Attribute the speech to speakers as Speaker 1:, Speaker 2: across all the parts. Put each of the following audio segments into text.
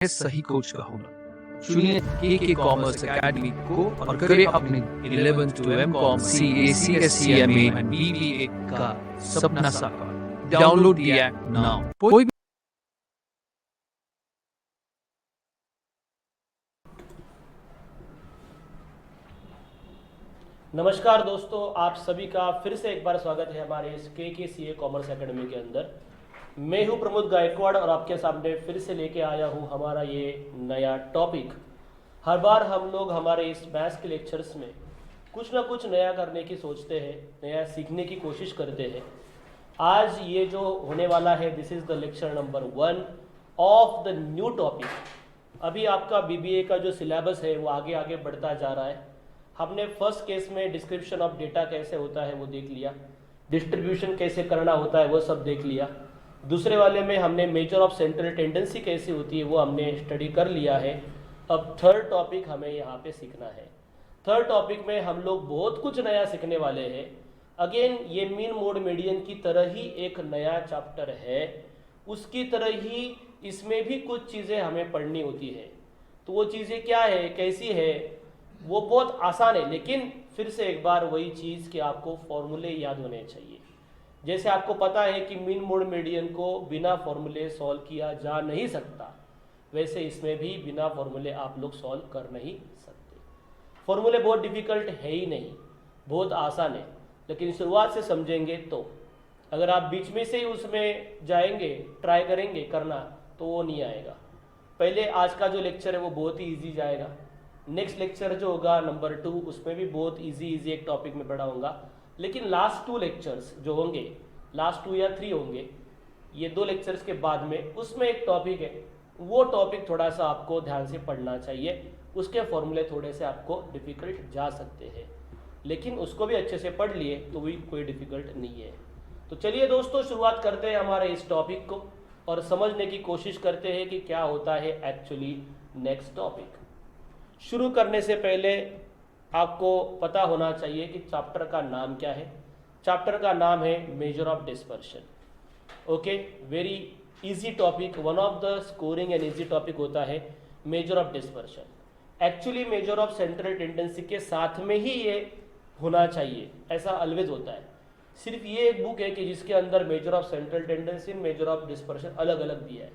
Speaker 1: सही कोच का होना। चुनिए के कॉमर्स एकेडमी को और करें अपने 11 to M.Com, CA, CSE, MA and BBA का सपना साकार। Download the app now. कोई भी
Speaker 2: नमस्कार दोस्तों, आप सभी का फिर से एक बार स्वागत है हमारे इस के सीए कॉमर्स एकेडमी के अंदर। मैं हूं प्रमोद गायकवाड़ और आपके सामने फिर से लेके आया हूं हमारा ये नया टॉपिक। हर बार हम लोग हमारे इस मैथ्स के लेक्चर्स में कुछ ना कुछ नया करने की सोचते हैं, नया सीखने की कोशिश करते हैं। आज ये जो होने वाला है, this is the lecture number 1 of the new topic. अभी आपका बीबीए का जो सिलेबस है वो आगे आगे बढ़ता जा रहा है। हमने फर्स्ट केस में डिस्क्रिप्शन ऑफ डेटा कैसे होता है वो देख लिया, डिस्ट्रीब्यूशन कैसे करना होता है वो सब देख लिया। दूसरे वाले में हमने मेजर ऑफ सेंट्रल टेंडेंसी कैसी होती है वो हमने स्टडी कर लिया है। अब थर्ड टॉपिक हमें यहाँ पे सीखना है। थर्ड टॉपिक में हम लोग बहुत कुछ नया सीखने वाले हैं। अगेन ये मीन मोड मीडियन की तरह ही एक नया चैप्टर है, उसकी तरह ही इसमें भी कुछ चीज़ें हमें पढ़नी होती है। तो वो चीज़ें क्या है, कैसी है, वो बहुत आसान है। लेकिन फिर से एक बार वही चीज़ कि आपको फॉर्मूले याद होने चाहिए। जैसे आपको पता है कि मीन मोड मीडियन को बिना फॉर्मूले सॉल्व किया जा नहीं सकता, वैसे इसमें भी बिना फॉर्मूले आप लोग सॉल्व कर नहीं सकते। फॉर्मूले बहुत डिफिकल्ट है ही नहीं, बहुत आसान है। लेकिन शुरुआत से समझेंगे तो, अगर आप बीच में से ही उसमें जाएंगे, ट्राई करेंगे करना, तो वो नहीं आएगा। पहले आज का जो लेक्चर है वो बहुत ही ईजी जाएगा। नेक्स्ट लेक्चर जो होगा नंबर 2, उसमें भी बहुत इजी एक टॉपिक में पढ़ाऊंगा। लेकिन लास्ट 2 लेक्चर्स जो होंगे, लास्ट 2 या 3 होंगे, ये 2 लेक्चर्स के बाद में उसमें एक टॉपिक है, वो टॉपिक थोड़ा सा आपको ध्यान से पढ़ना चाहिए। उसके फॉर्मूले थोड़े से आपको डिफ़िकल्ट जा सकते हैं, लेकिन उसको भी अच्छे से पढ़ लिए तो भी कोई डिफ़िकल्ट नहीं है। तो चलिए दोस्तों, शुरुआत करते हैं हमारे इस टॉपिक को और समझने की कोशिश करते हैं कि क्या होता है एक्चुअली नेक्स्ट टॉपिक। शुरू करने से पहले आपको पता होना चाहिए कि चैप्टर का नाम क्या है। चैप्टर का नाम है major of dispersion. Okay, very easy topic, one of the scoring and easy topic होता है major of dispersion. Actually measure of central tendency के साथ में ही ये होना चाहिए, ऐसा ऑलवेज होता है। सिर्फ ये एक बुक है कि जिसके अंदर measure of central tendency, major of dispersion अलग अलग दिया है।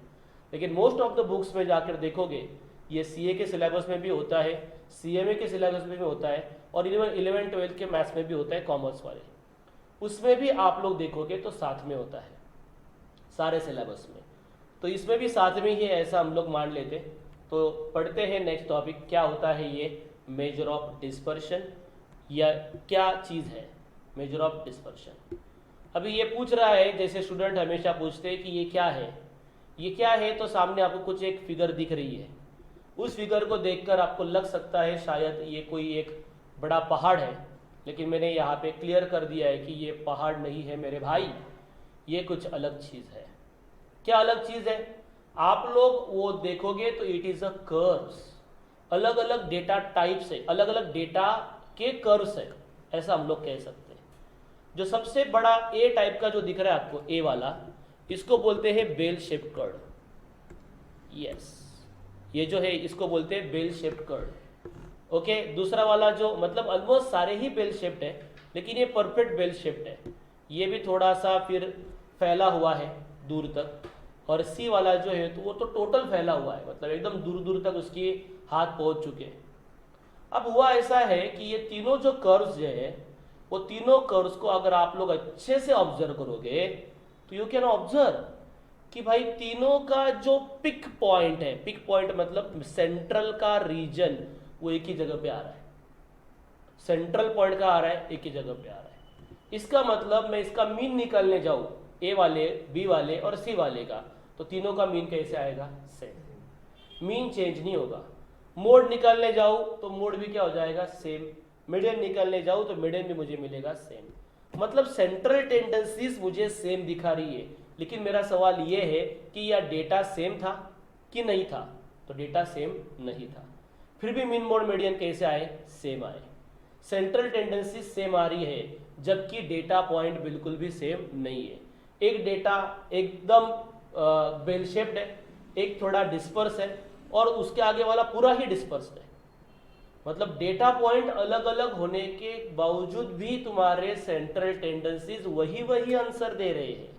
Speaker 2: लेकिन मोस्ट ऑफ द बुक्स में जाकर देखोगे, ये सीए के सिलेबस में भी होता है, सीएमए के सिलेबस में भी होता है, और 11-12 के मैथ्स में भी होता है, कॉमर्स वाले, उसमें भी आप लोग देखोगे तो साथ में होता है सारे सिलेबस में। तो इसमें भी साथ में ही ऐसा हम लोग मान लेते। तो पढ़ते हैं नेक्स्ट टॉपिक, क्या होता है ये मेजर ऑफ डिस्पर्शन, या क्या चीज़ है मेजर ऑफ डिस्पर्शन। अभी ये पूछ रहा है, जैसे स्टूडेंट हमेशा पूछते हैं कि ये क्या है, ये क्या है। तो सामने आपको कुछ एक फिगर दिख रही है, उस फिगर को देखकर आपको लग सकता है शायद ये कोई एक बड़ा पहाड़ है, लेकिन मैंने यहाँ पे क्लियर कर दिया है कि ये पहाड़ नहीं है मेरे भाई, ये कुछ अलग चीज़ है। क्या अलग चीज़ है? आप लोग वो देखोगे तो इट इज़ अ कर्व्स। अलग अलग डेटा टाइप से, अलग अलग डेटा के कर्व्स है, ऐसा हम लोग कह सकते हैं। जो सबसे बड़ा ए टाइप का जो दिख रहा है आपको, ए वाला, इसको बोलते हैं बेल शेप कर्व। यस, ये जो है इसको बोलते हैं बेल शेप्ड कर्व। ओके, दूसरा वाला जो, मतलब ऑलमोस्ट सारे ही बेल शेप्ड है, लेकिन ये परफेक्ट बेल शेप्ड है। ये भी थोड़ा सा फिर फैला हुआ है दूर तक। और सी वाला जो है तो वो तो टोटल फैला हुआ है, मतलब एकदम दूर दूर तक उसके हाथ पहुंच चुके हैं। अब हुआ ऐसा है कि ये तीनों जो कर्व्स जो है, वो तीनों कर्व्स को अगर आप लोग अच्छे से ऑब्जर्व करोगे तो यू कैन ऑब्जर्व कि भाई तीनों का जो पिक पॉइंट है, पिक पॉइंट मतलब सेंट्रल का रीजन, वो एक ही जगह पे आ रहा है। सेंट्रल पॉइंट का आ रहा है, एक ही जगह पे आ रहा है। इसका मतलब मैं इसका मीन निकालने जाऊं, ए वाले, बी वाले और सी वाले का, तो तीनों का मीन कैसे आएगा? सेम। मीन चेंज नहीं होगा। मोड निकालने जाऊं तो मोड भी क्या हो जाएगा? सेम। मीडियन निकालने जाऊं तो मीडियन भी मुझे मिलेगा सेम। मतलब सेंट्रल टेंडेंसीज मुझे सेम दिखा रही है। लेकिन मेरा सवाल ये है कि यह डेटा सेम था कि नहीं था? तो डेटा सेम नहीं था, फिर भी मीन मोड मीडियन कैसे आए? सेम आए। सेंट्रल टेंडेंसी सेम आ रही है, जबकि डेटा पॉइंट बिल्कुल भी सेम नहीं है। एक डेटा एकदम बेल शेप्ड है, एक थोड़ा डिस्पर्स है, और उसके आगे वाला पूरा ही डिस्पर्स्ड है। मतलब डेटा पॉइंट अलग अलग होने के बावजूद भी तुम्हारे सेंट्रल टेंडेंसीज वही आंसर दे रहे हैं।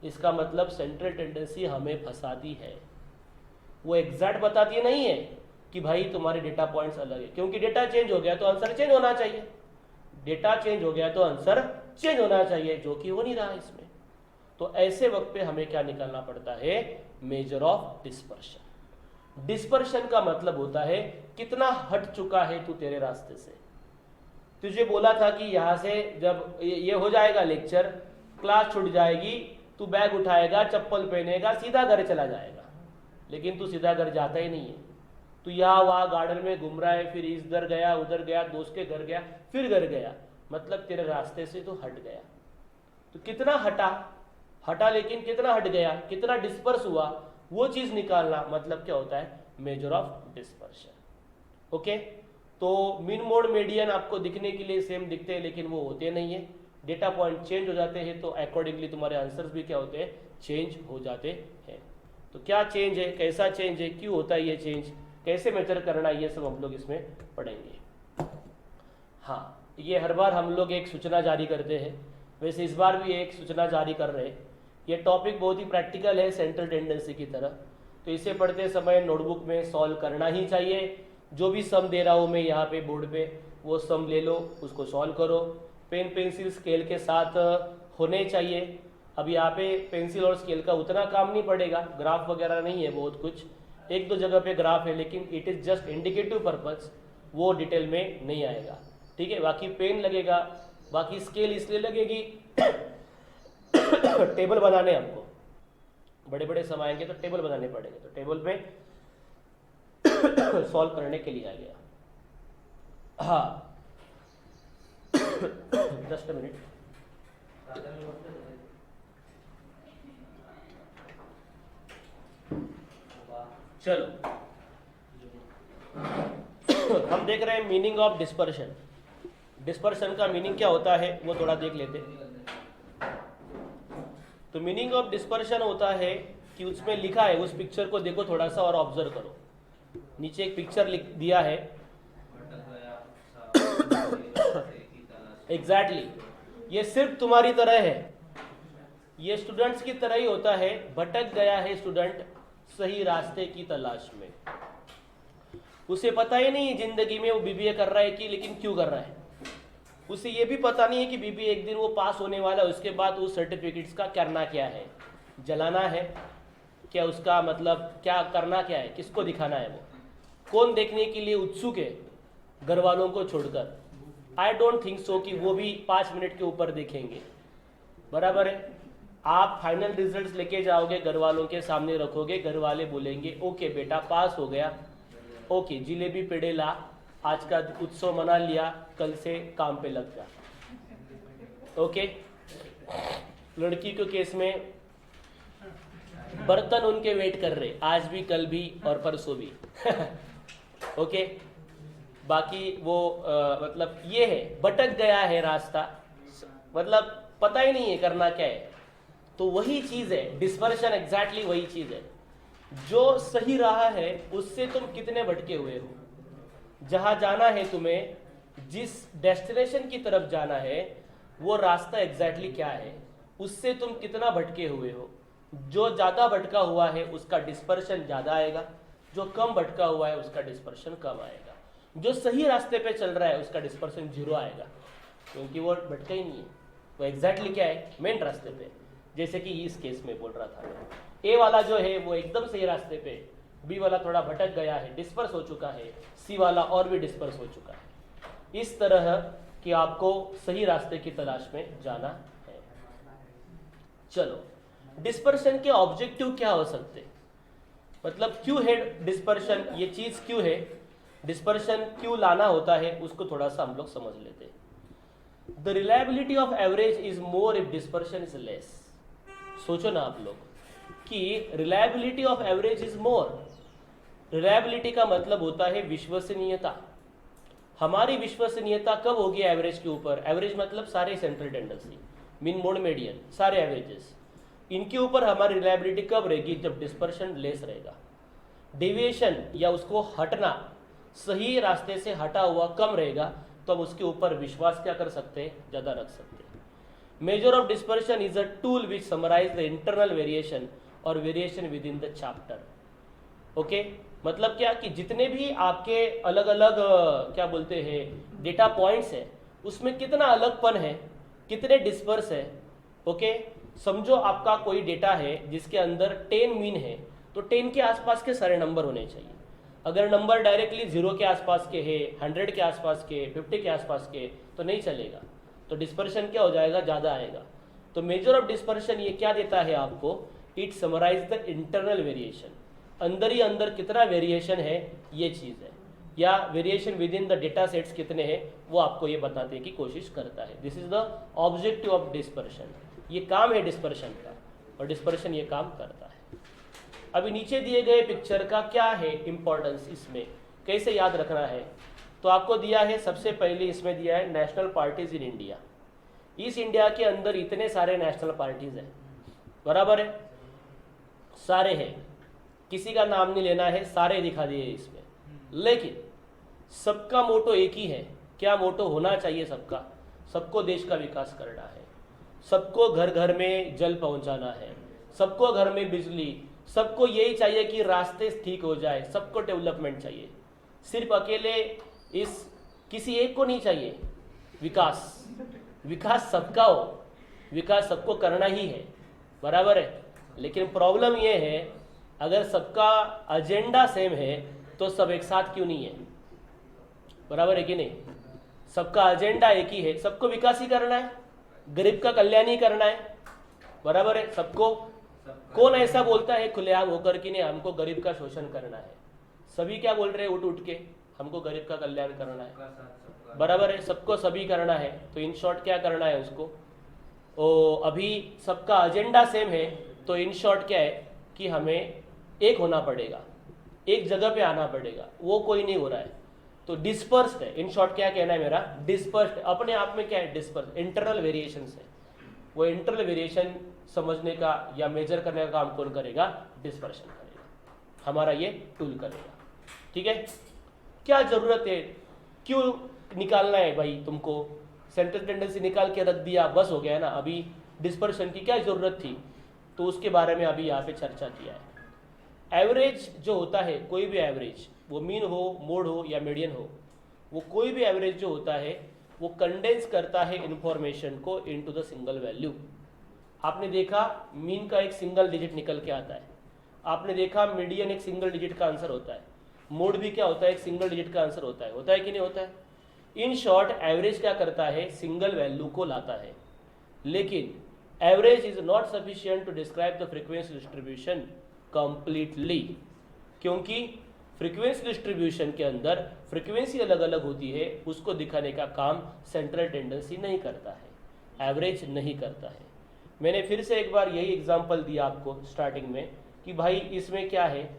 Speaker 2: इसका मतलब सेंट्रल टेंडेंसी हमें फंसाती है, वो एग्जैक्ट बताती नहीं है कि भाई तुम्हारे डेटा पॉइंट्स अलग है, क्योंकि डेटा चेंज हो गया तो आंसर चेंज होना चाहिए, डेटा चेंज हो गया तो आंसर चेंज होना चाहिए, जो कि हो नहीं रहा इसमें। तो ऐसे वक्त पे हमें क्या निकालना पड़ता है, मेजर ऑफ डिस्पर्शन। डिस्पर्शन का मतलब होता है कितना हट चुका है तू तेरे रास्ते से। तुझे बोला था कि यहां से जब ये हो जाएगा लेक्चर, क्लास छूट जाएगी, तू बैग उठाएगा, चप्पल पहनेगा, सीधा घर चला जाएगा, लेकिन तू सीधा घर जाता ही नहीं है। तू यहाँ वहाँ गार्डन में घूम रहा है, फिर इधर गया उधर गया, दोस्त के घर गया, फिर घर गया, मतलब तेरे रास्ते से तो हट गया। तो कितना हटा लेकिन कितना हट गया, कितना डिस्पर्स हुआ, वो चीज निकालना मतलब क्या होता है, मेजर ऑफ डिस्पर्शन। ओके, तो मीन मोड मीडियन आपको दिखने के लिए सेम दिखते हैं, लेकिन वो होते नहीं है। डेटा पॉइंट चेंज हो जाते हैं तो अकॉर्डिंगली तुम्हारे आंसर्स भी क्या होते हैं, चेंज हो जाते हैं। तो क्या चेंज है, कैसा चेंज है, क्यों होता है ये चेंज, कैसे मेजर करना, ये सब हम लोग इसमें पढ़ेंगे। हाँ, ये हर बार हम लोग एक सूचना जारी करते हैं, वैसे इस बार भी एक सूचना जारी कर रहे हैं। ये टॉपिक बहुत ही प्रैक्टिकल है सेंट्रल टेंडेंसी की तरह, तो इसे पढ़ते समय नोटबुक में सॉल्व करना ही चाहिए। जो भी सम दे रहा हूँ मैं यहाँ पे बोर्ड पे, वो सम ले लो, उसको सॉल्व करो। पेन पेंसिल स्केल के साथ होने चाहिए। अब यहाँ पे पेंसिल और स्केल का उतना काम नहीं पड़ेगा, ग्राफ वगैरह नहीं है, बहुत कुछ एक दो जगह पे ग्राफ है, लेकिन it is just indicative purpose, वो डिटेल में नहीं आएगा, ठीक है। बाकी पेन लगेगा, बाकी स्केल इसलिए लगेगी टेबल बनाने, हमको बड़े बड़े सम आएंगे तो टेबल बनाने पड़ेंगे, तो टेबल पे सॉल्व करने के लिए आ गया। हाँ जस्ट अ मिनट, चलो हम देख रहे हैं मीनिंग ऑफ डिस्पर्शन। डिस्पर्शन का मीनिंग क्या होता है वो थोड़ा देख लेते हैं। तो मीनिंग ऑफ डिस्पर्शन होता है कि उसमें लिखा है, उस पिक्चर को देखो थोड़ा सा और ऑब्जर्व करो। नीचे एक पिक्चर लिख दिया है, एग्जैक्टली ये सिर्फ तुम्हारी तरह है, ये स्टूडेंट्स की तरह ही होता है। भटक गया है स्टूडेंट सही रास्ते की तलाश में, उसे पता ही नहीं जिंदगी में वो बीबीए कर रहा है कि, लेकिन क्यों कर रहा है, उसे ये भी पता नहीं है कि बीबीए एक दिन वो पास होने वाला है, उसके बाद उस सर्टिफिकेट्स का करना क्या है, जलाना है क्या, उसका मतलब क्या करना क्या है, किसको दिखाना है, वो कौन देखने के लिए उत्सुक है, घर वालों को छोड़कर। आई डोंट थिंक सो कि वो भी 5 मिनट के ऊपर देखेंगे, बराबर है। आप फाइनल रिजल्ट्स लेके जाओगे, घर वालों के सामने रखोगे, घर वाले बोलेंगे ओके बेटा पास हो गया, ओके जिलेबी पेड़े ला, आज का उत्सव मना लिया, कल से काम पे लग जा। ओके, लड़की के केस में बर्तन उनके वेट कर रहे, आज भी कल भी और परसों भी ओके, बाकी वो मतलब ये है, भटक गया है रास्ता, मतलब पता ही नहीं है करना क्या है। तो वही चीज है डिस्पर्शन, एग्जैक्टली वही चीज है। जो सही राह है उससे तुम कितने भटके हुए हो, जहां जाना है तुम्हें, जिस डेस्टिनेशन की तरफ जाना है, वो रास्ता एग्जैक्टली क्या है, उससे तुम कितना भटके हुए हो। जो ज्यादा भटका हुआ है उसका डिस्पर्शन ज्यादा आएगा, जो कम भटका हुआ है उसका डिस्पर्शन कम आएगा। जो सही रास्ते पे चल रहा है उसका डिस्पर्शन 0 आएगा, क्योंकि वो भटका ही नहीं है, वो एग्जैक्टली क्या है, मेन रास्ते पे। जैसे कि इस केस में बोल रहा था मैं, ए वाला जो है वो एकदम सही रास्ते पे, बी वाला थोड़ा भटक गया है, डिस्पर्स हो चुका है, सी वाला और भी डिस्पर्स हो चुका है। इस तरह कि आपको सही रास्ते की तलाश में जाना है। चलो, डिस्पर्शन के ऑब्जेक्टिव क्या हो सकते, मतलब क्यों है डिस्पर्शन, ये चीज क्यों है, डिस्पर्शन क्यों लाना होता है, उसको थोड़ा सा हम लोग समझ लेते हैं। The reliability of average is more if dispersion is less. सोचो ना आप लोग कि reliability of average is more. Reliability का मतलब होता है विश्वसनीयता। हमारी विश्वसनीयता कब होगी एवरेज के ऊपर, एवरेज मतलब सारे central tendency, mean mode median, सारे एवरेजेस, इनके ऊपर हमारी रिलायबिलिटी कब रहेगी, जब डिस्पर्शन लेस रहेगा। डेविएशन या उसको हटना सही रास्ते से हटा हुआ कम रहेगा, तो हम उसके ऊपर विश्वास क्या कर सकते हैं, ज़्यादा रख सकते हैं। Measure of dispersion is a tool which summarise the internal variation और variation within the chapter. Okay, मतलब क्या कि जितने भी आपके अलग अलग क्या बोलते हैं डेटा पॉइंट्स है, उसमें कितना अलगपन है, कितने डिस्पर्स है। ओके, समझो आपका कोई डेटा है जिसके अंदर 10 मीन है, तो 10 के आसपास के सारे नंबर होने चाहिए। अगर नंबर डायरेक्टली 0 के आसपास के है, 100 के आसपास के, 50 के आसपास के, तो नहीं चलेगा, तो डिस्पर्शन क्या हो जाएगा, ज़्यादा आएगा। तो मेजर ऑफ डिस्पर्शन ये क्या देता है आपको, it summarise the internal variation, अंदर ही अंदर कितना वेरिएशन है ये चीज़ है, या variation within the data sets कितने हैं वो आपको ये बताने की कोशिश करता है। This is the objective of dispersion, ये काम है डिस्पर्शन का, और डिस्पर्शन ये काम करता है। अभी नीचे दिए गए पिक्चर का क्या है इंपॉर्टेंस, इसमें कैसे याद रखना है, तो आपको दिया है सबसे पहले इसमें दिया है नेशनल पार्टीज इन इंडिया। इस इंडिया के अंदर इतने सारे नेशनल पार्टीज हैं, बराबर है, सारे हैं, किसी का नाम नहीं लेना है, सारे दिखा दिए इसमें, लेकिन सबका मोटो एक ही है। क्या मोटो होना चाहिए सबका, सबको देश का विकास करना है, सबको घर घर में जल पहुंचाना है, सबको घर में बिजली, सबको यही चाहिए कि रास्ते ठीक हो जाए, सबको डेवलपमेंट चाहिए। सिर्फ अकेले इस किसी एक को नहीं चाहिए विकास, विकास सबका हो, विकास सबको करना ही है, बराबर है। लेकिन प्रॉब्लम ये है, अगर सबका एजेंडा सेम है तो सब एक साथ क्यों नहीं है, बराबर है कि नहीं। सबका एजेंडा एक ही है, सबको विकास ही करना है, गरीब का कल्याण ही करना है, बराबर है। सबको, कौन ऐसा बोलता है खुलेआम होकर कि नहीं हमको गरीब का शोषण करना है, सभी क्या बोल रहे हैं उठ उठ के, हमको गरीब का कल्याण करना है, बराबर है, सबको सभी करना है। तो इन शॉर्ट क्या करना है उसको, अभी सबका एजेंडा सेम है, तो इन शॉर्ट क्या है कि हमें एक होना पड़ेगा, एक जगह पे आना पड़ेगा, वो कोई नहीं हो रहा है, तो डिस्पर्स्ड है। इन शॉर्ट क्या कहना है मेरा, डिस्पर्स्ड, अपने आप में क्या है, डिस्पर्स, इंटरनल वेरिएशन है। वो इंटरनल वेरिएशन समझने का या मेजर करने का काम कौन करेगा, डिस्पर्शन करेगा, हमारा ये टूल करेगा। ठीक है, क्या जरूरत है, क्यों निकालना है भाई तुमको, सेंट्रल टेंडेंसी निकाल के रख दिया, बस हो गया है ना, अभी डिस्पर्शन की क्या जरूरत थी, तो उसके बारे में अभी यहाँ पे चर्चा किया है। एवरेज जो होता है, कोई भी एवरेज, वो मीन हो, मोड हो या मीडियन हो, वो कोई भी एवरेज जो होता है वो कंडेंस करता है इंफॉर्मेशन को इनटू द सिंगल वैल्यू। आपने देखा मीन का एक सिंगल डिजिट निकल के आता है, आपने देखा मीडियन एक सिंगल डिजिट का आंसर होता है, मोड भी क्या होता है, एक सिंगल डिजिट का आंसर होता है कि नहीं होता है। इन शॉर्ट एवरेज क्या करता है, सिंगल वैल्यू को लाता है, लेकिन average is not sufficient to describe the frequency distribution completely, क्योंकि फ्रीक्वेंसी डिस्ट्रीब्यूशन के अंदर फ्रीक्वेंसी अलग अलग होती है, उसको दिखाने का काम सेंट्रल टेंडेंसी नहीं करता है, एवरेज नहीं करता है। मैंने फिर से एक बार यही एग्जांपल दिया आपको स्टार्टिंग में कि भाई इसमें क्या है,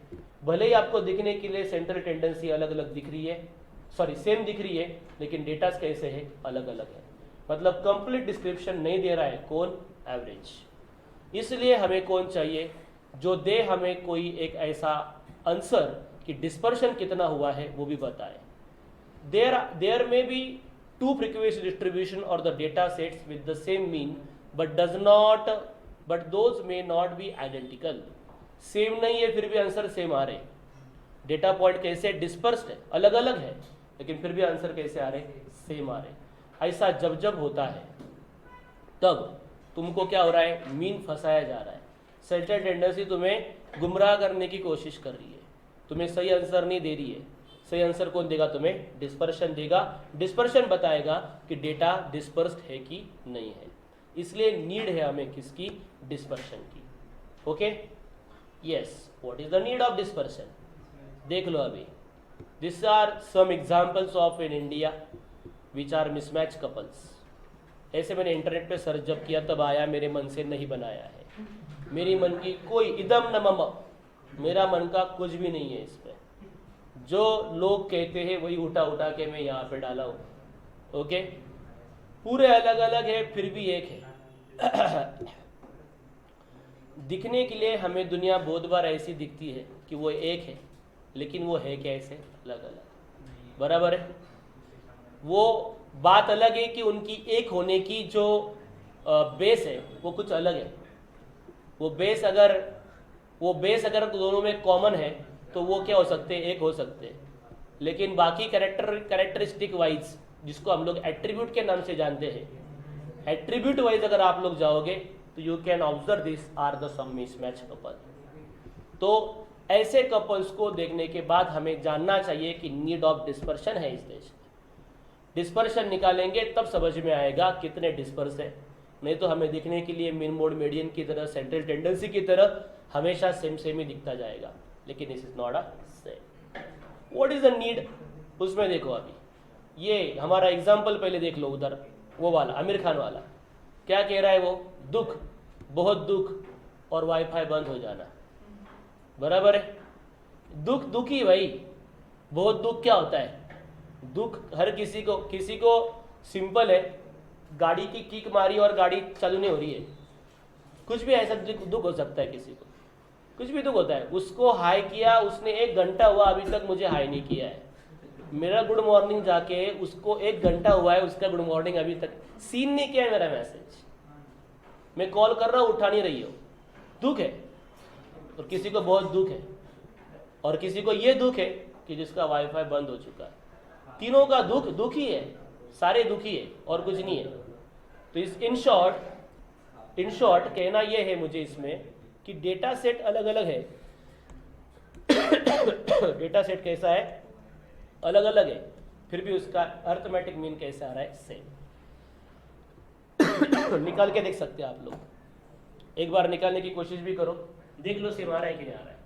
Speaker 2: भले ही आपको दिखने के लिए सेंट्रल टेंडेंसी अलग अलग दिख रही है, सॉरी सेम दिख रही है, लेकिन डेटा कैसे है, अलग अलग है, मतलब कंप्लीट डिस्क्रिप्शन नहीं दे रहा है कौन, एवरेज। इसलिए हमें कौन चाहिए, जो दे हमें कोई एक ऐसा आंसर कि डिस्पर्शन कितना हुआ है वो भी बताए। देयर में बी टू फ्रीक्वेंसी डिस्ट्रीब्यूशन और the data sets with the same mean but those may not be identical, same नहीं है फिर भी आंसर सेम आ रहे, डेटा पॉइंट कैसे डिस्पर्स्ड है, अलग अलग है, लेकिन फिर भी आंसर कैसे आ रहे, सेम आ रहे। ऐसा जब जब होता है तब तुमको क्या हो रहा है, मीन फंसाया जा रहा है, सेंट्रल टेंडेंसी तुम्हें गुमराह करने की कोशिश कर रही है, तुम्हें सही आंसर नहीं दे रही है। सही आंसर कौन देगा तुम्हें, डिस्पर्शन देगा, डिस्पर्शन बताएगा कि डेटा डिस्पर्स्ड है कि नहीं है, इसलिए नीड है हमें किसकी, डिस्पर्शन की। Okay, yes, what is the need of dispersion, देख लो अभी। This are some examples of in India which are mismatch couples. ऐसे मैंने इंटरनेट पे सर्च जब किया तब आया, मेरे मन से नहीं बनाया है, मेरी मन की कोई इदम न मम, मेरा मन का कुछ भी नहीं है इस पे, जो लोग कहते हैं वही उठा उठा के मैं यहाँ पे डाला हूँ। ओके, पूरे अलग अलग है फिर भी एक है। दिखने के लिए हमें दुनिया बहुत बार ऐसी दिखती है कि वो एक है, लेकिन वो है कैसे अलग अलग, बराबर है। वो बात अलग है कि उनकी एक होने की जो बेस है वो कुछ अलग है। वो बेस अगर दोनों में कॉमन है तो वो क्या हो सकते हैं, एक हो सकते हैं। लेकिन बाकी कैरेक्टरिस्टिक वाइज, जिसको हम लोग एट्रीब्यूट के नाम से जानते हैं, एट्रीब्यूट वाइज अगर आप लोग जाओगे तो you can observe this are the some mismatch couple. तो ऐसे कपल्स को देखने के बाद हमें जानना चाहिए कि नीड ऑफ डिस्पर्शन है इस देश में। डिस्पर्शन निकालेंगे तब समझ में आएगा कितने डिस्पर्स है। नहीं तो हमें दिखने के लिए मीन मोड मीडियन की तरह, सेंट्रल टेंडेंसी की तरह हमेशा सेम सेम ही दिखता जाएगा, लेकिन this is not a same. What is the need, उसमें देखो अभी ये हमारा एग्जाम्पल पहले देख लो, उधर वो वाला आमिर खान वाला क्या कह रहा है, वो दुख, बहुत दुख और वाईफाई बंद हो जाना, बराबर है। दुख दुखी भाई, बहुत दुख क्या होता है, दुख हर किसी को सिंपल है, गाड़ी की किक मारी और गाड़ी चालू नहीं हो रही है, कुछ भी ऐसा दुख हो सकता है, किसी को कुछ भी दुख होता है। उसको हाई किया, उसने 1 घंटा हुआ अभी तक मुझे हाई नहीं किया है, मेरा गुड मॉर्निंग जाके उसको 1 घंटा हुआ है, उसका गुड मॉर्निंग अभी तक सीन नहीं किया है मेरा मैसेज, मैं कॉल कर रहा हूँ उठा नहीं रही हो, दुख है। और किसी को बहुत दुख है, और किसी को ये दुख है कि जिसका वाईफाई बंद हो चुका है। तीनों का दुख ही है, सारे दुखी है और कुछ नहीं है। तो इस इन शॉर्ट कहना यह है मुझे इसमें कि डेटा सेट अलग अलग है डेटा सेट कैसा है, अलग अलग है, फिर भी उसका अर्थमेटिक मीन कैसा आ रहा है, सेम। निकाल के देख सकते हैं आप लोग, एक बार निकालने की कोशिश भी करो, देख लो सेम आ रहा है कि नहीं आ रहा है।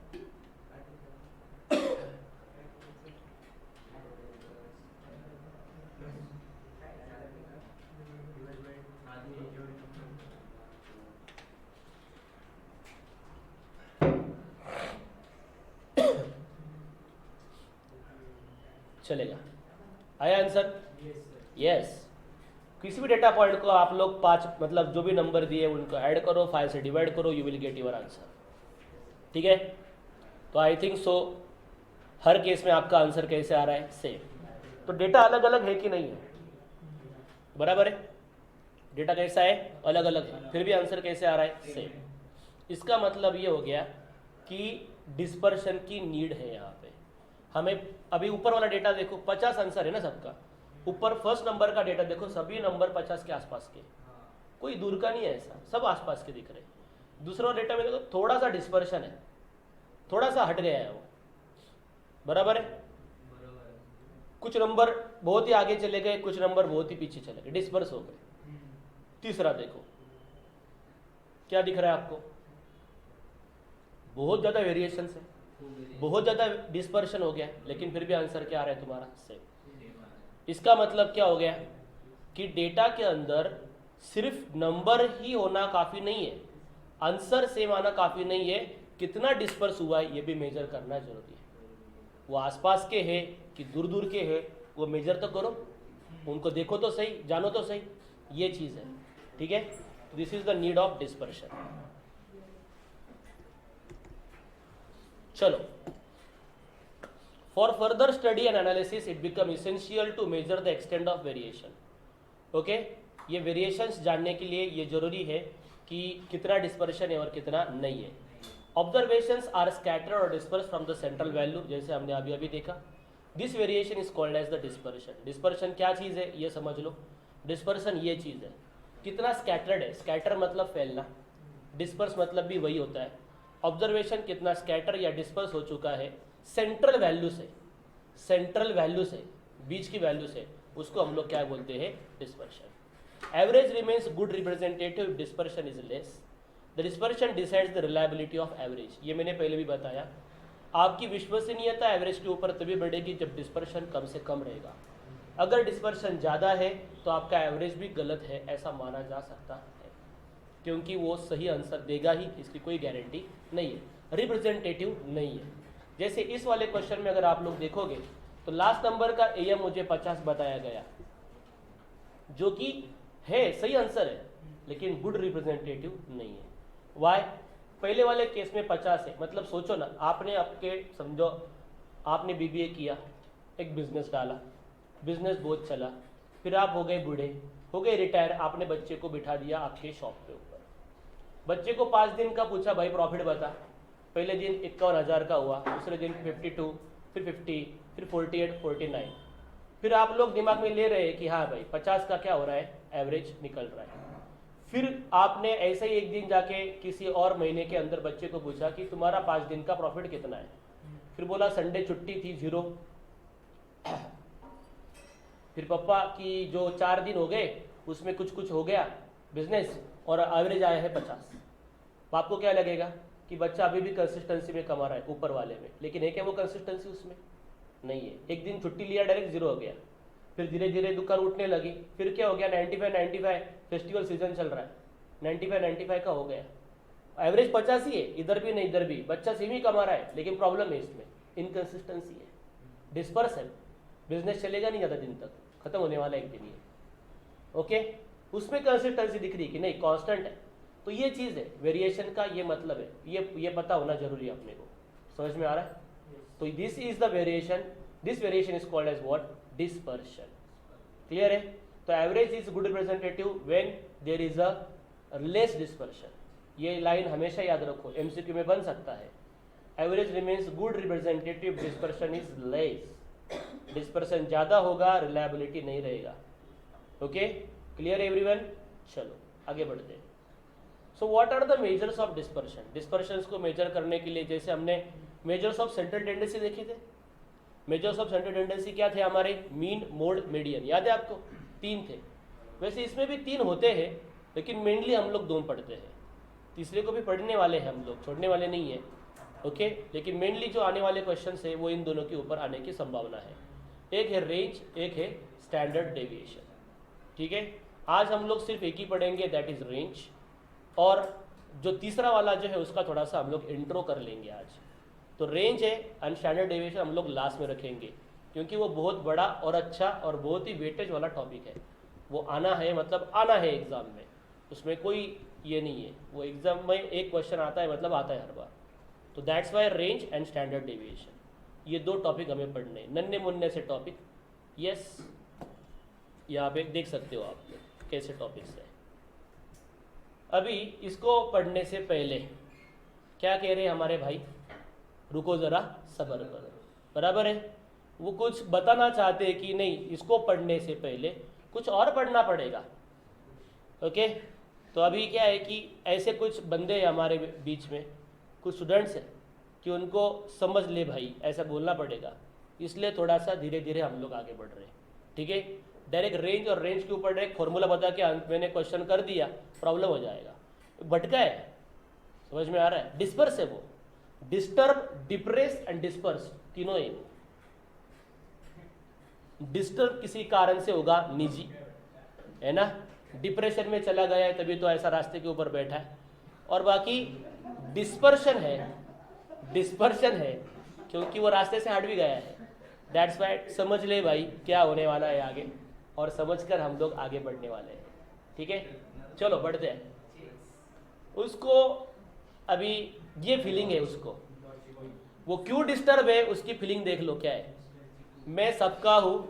Speaker 2: चलेगा, आया आंसर? यस। किसी भी डेटा पॉइंट को आप लोग 5 मतलब जो भी नंबर दिए उनको ऐड करो, 5 से डिवाइड करो, you will get your answer, ठीक है। तो I think so her case में आपका आंसर कैसे आ रहा है, सेम। तो डेटा अलग अलग है कि नहीं है, बराबर है, डेटा कैसा है, अलग अलग है, फिर भी आंसर कैसे आ रहा है, सेम। इसका मतलब ये हो गया कि डिस्पर्शन की नीड है यहाँ पे हमें। अभी ऊपर वाला डेटा देखो, 50 आंसर है ना सबका, ऊपर फर्स्ट नंबर का डेटा देखो, सभी नंबर 50 के आसपास के, कोई दूर का नहीं है, ऐसा सब आसपास के दिख रहे। दूसरा डेटा में देखो थोड़ा सा डिस्पर्शन है, थोड़ा सा हट गया है वो, बराबर है। कुछ नंबर बहुत ही आगे चले गए, कुछ नंबर बहुत ही पीछे चले गए, डिस्पर्स हो गए। तीसरा देखो क्या दिख रहा है आपको, बहुत ज्यादा वेरिएशन है, बहुत ज्यादा डिस्पर्शन हो गया, लेकिन फिर भी आंसर क्या आ रहा है तुम्हारा, सेम। इसका मतलब क्या हो गया कि डेटा के अंदर सिर्फ नंबर ही होना काफी नहीं है, आंसर सेम आना काफी नहीं है, कितना डिस्पर्स हुआ है ये भी मेजर करना जरूरी है। वो आसपास के है कि दूर दूर के है, वो मेजर तो करो, उनको देखो तो सही, जानो तो सही, ये चीज है, ठीक है। This is the need of dispersion. चलो, for further study and analysis it become essential to measure the extent of variation. Okay, ये वेरिएशंस जानने के लिए ये जरूरी है कि कितना डिस्पर्शन है और कितना नहीं है। ऑब्जर्वेशंस आर स्कैटर्ड और disperse from the central value, जैसे हमने अभी अभी देखा। This variation is called as the dispersion. Dispersion क्या चीज़ है ये समझ लो, डिस्पर्शन ये चीज़ है कितना स्कैटर्ड है, स्कैटर मतलब फैलना, डिस्पर्स मतलब भी वही होता है। ऑब्जर्वेशन कितना स्कैटर या डिस्पर्स हो चुका है सेंट्रल वैल्यू से, सेंट्रल वैल्यू से, बीच की वैल्यू से, उसको हम लोग क्या बोलते हैं, dispersion. Average remains good representative, dispersion is less. The dispersion decides the reliability of average. ये मैंने पहले भी बताया, आपकी विश्वसनीयता एवरेज के ऊपर तभी बढ़ेगी जब डिस्पर्शन कम से कम रहेगा। अगर डिस्पर्शन ज़्यादा है तो आपका एवरेज भी गलत है ऐसा माना जा सकता है, क्योंकि वो सही आंसर देगा ही, इसकी कोई गारंटी नहीं है, रिप्रेजेंटेटिव नहीं है। जैसे इस वाले क्वेश्चन में अगर आप लोग देखोगे तो लास्ट नंबर का AM मुझे 50 बताया गया, जो कि है सही आंसर है, लेकिन गुड रिप्रेजेंटेटिव नहीं है। वाई? पहले वाले केस में 50 है, मतलब सोचो ना, आपने आपके समझो आपने बीबीए किया, एक बिजनेस डाला, बिजनेस बहुत चला, फिर आप हो गए बूढ़े, हो गए रिटायर, आपने बच्चे को बिठा दिया आपके शॉप पे ऊपर। बच्चे को 5 दिन का पूछा भाई प्रॉफिट बता, पहले दिन 51,000 का हुआ, दूसरे दिन 52, फिर 50, फिर 48, 49। फिर आप लोग दिमाग में ले रहे हैं कि हाँ भाई 50 का क्या हो रहा है, एवरेज निकल रहा है। फिर आपने ऐसे ही एक दिन जाके किसी और महीने के अंदर बच्चे को पूछा कि तुम्हारा 5 दिन का प्रॉफिट कितना है, फिर बोला संडे छुट्टी थी 0। फिर पापा की जो 4 दिन हो गए उसमें कुछ कुछ हो गया बिजनेस और एवरेज आया है 50। तो आपको क्या लगेगा कि बच्चा अभी भी कंसिस्टेंसी में कमा रहा है ऊपर वाले में, लेकिन है क्या वो कंसिस्टेंसी उसमें नहीं है। एक दिन छुट्टी लिया डायरेक्ट 0 हो गया, फिर धीरे धीरे दुकान उठने लगी, फिर क्या हो गया 95 फेस्टिवल सीजन चल रहा है, 95 का हो गया, एवरेज 50 ही है, इधर भी नहीं इधर भी, बच्चा सेम ही कमा रहा है, लेकिन प्रॉब्लम है इसमें इनकंसिस्टेंसी है, डिस्पर्स है, बिजनेस चलेगा नहीं ज़्यादा दिन तक, खत्म होने वाला एक दिन ये। ओके, उसमें कंसिस्टेंसी दिख रही कि नहीं कांस्टेंट है। तो ये चीज़ है वेरिएशन का, ये मतलब है, ये पता होना जरूरी है अपने को। समझ में आ रहा है? तो this is the variation, this variation is called as what, dispersion. Clear है? तो average is good representative when there is a less dispersion. ये लाइन हमेशा याद रखो, एमसीक्यू में बन सकता है। Average remains good representative, dispersion is less. Dispersion ज्यादा होगा, रिलायबिलिटी नहीं रहेगा। Okay, clear everyone? चलो आगे बढ़ते हैं। So what are the measures of dispersion? Dispersions को मेजर करने के लिए जैसे हमने मेजर्स ऑफ सेंट्रल टेंडेंसी देखे थे। मेजर्स ऑफ सेंट्रल टेंडेंसी क्या थे हमारे? Mean, mode, median. याद है आपको? 3 थे। वैसे इसमें भी 3 होते हैं, लेकिन मेनली हम लोग 2 पढ़ते हैं, तीसरे को भी पढ़ने वाले हैं हम लोग, छोड़ने वाले नहीं है। ओके, लेकिन मेनली जो आने वाले क्वेश्चन है वो इन दोनों के ऊपर आने की संभावना है। एक है रेंज, एक है स्टैंडर्ड डेविएशन। ठीक है, आज हम लोग सिर्फ एक ही पढ़ेंगे, दैट इज रेंज, और जो तीसरा वाला जो है उसका थोड़ा सा हम लोग इंट्रो कर लेंगे आज। तो रेंज है एंड स्टैंडर्ड डेविएशन हम लोग लास्ट में रखेंगे, क्योंकि वो बहुत बड़ा और अच्छा और बहुत ही वेटेज वाला टॉपिक है। वो आना है, मतलब आना है एग्जाम में, उसमें कोई ये नहीं है, वो एग्जाम में एक क्वेश्चन आता है मतलब आता है हर बार। तो that's why range and standard deviation, ये 2 टॉपिक हमें पढ़ने हैं, नन्हे मुन्ने से टॉपिक। यस, यहाँ पे देख सकते हो आप लोग कैसे टॉपिक्स है। अभी इसको पढ़ने से पहले क्या कह रहे हैं हमारे भाई? रुको जरा, सब्र करो, बराबर है। वो कुछ बताना चाहते हैं कि नहीं, इसको पढ़ने से पहले कुछ और पढ़ना पड़ेगा। ओके, तो अभी क्या है कि ऐसे कुछ बंदे हैं हमारे बीच में, कुछ स्टूडेंट्स हैं कि उनको समझ ले भाई, ऐसा बोलना पड़ेगा, इसलिए थोड़ा सा धीरे धीरे हम लोग आगे बढ़ रहे हैं। ठीक है, डायरेक्ट रेंज और रेंज के ऊपर डायरेक्ट फॉर्मूला बता के मैंने क्वेश्चन कर दिया, प्रॉब्लम हो जाएगा। भटका है, समझ में आ रहा है? डिस्पर्स है वो, डिस्टर्ब, डिप्रेस एंड डिस्पर्स, तीनों ही। डिस्टर्ब किसी कारण से होगा, निजी है ना, डिप्रेशन में चला गया है तभी तो ऐसा रास्ते के ऊपर बैठा है, और बाकी डिस्पर्शन है, डिस्पर्शन है क्योंकि वो रास्ते से हट भी गया है। दैट्स वाई समझ ले भाई क्या होने वाला है आगे, और समझकर हम लोग आगे बढ़ने वाले हैं। ठीक है, चलो बढ़ते हैं। उसको अभी ये फीलिंग है, उसको वो क्यों डिस्टर्ब है उसकी फीलिंग देख लो क्या है। मैं सबका हूँ,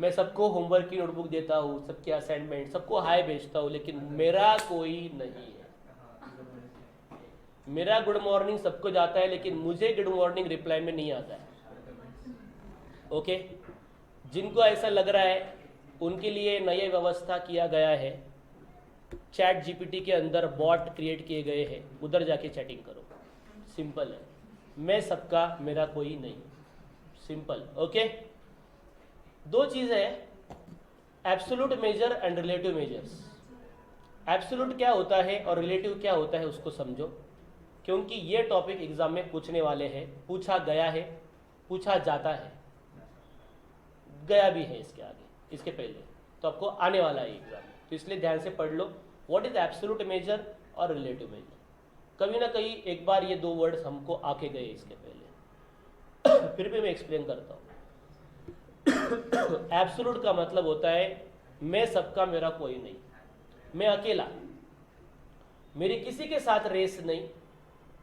Speaker 2: मैं सबको होमवर्क की नोटबुक देता हूँ, सबके असाइनमेंट, सबको हाय भेजता हूँ, लेकिन मेरा कोई नहीं है। मेरा गुड मॉर्निंग सबको जाता है, लेकिन मुझे गुड मॉर्निंग रिप्लाई में नहीं आता है। ओके, जिनको ऐसा लग रहा है उनके लिए नई व्यवस्था किया गया है, चैट जीपीटी के अंदर बॉट क्रिएट किए गए हैं, उधर जाके चैटिंग करो। सिंपल है, मैं सबका, मेरा कोई नहीं, सिंपल। ओके, 2 चीज़ें हैं, absolute major and relative measures. Absolute क्या होता है और रिलेटिव क्या होता है उसको समझो, क्योंकि ये टॉपिक एग्जाम में पूछने वाले हैं, पूछा गया है, पूछा जाता है, गया भी है इसके आगे, इसके पहले तो आपको आने वाला है एग्जाम में, तो इसलिए ध्यान से पढ़ लो व्हाट इज एब्सोल्यूट मेजर और रिलेटिव मेजर। कभी ना कहीं एक बार ये 2 वर्ड्स हमको आके गए इसके पहले फिर भी मैं एक्सप्लेन करता हूँ। एब्सोल्यूट का मतलब होता है मैं सबका, मेरा कोई नहीं, मैं अकेला, मेरी किसी के साथ रेस नहीं,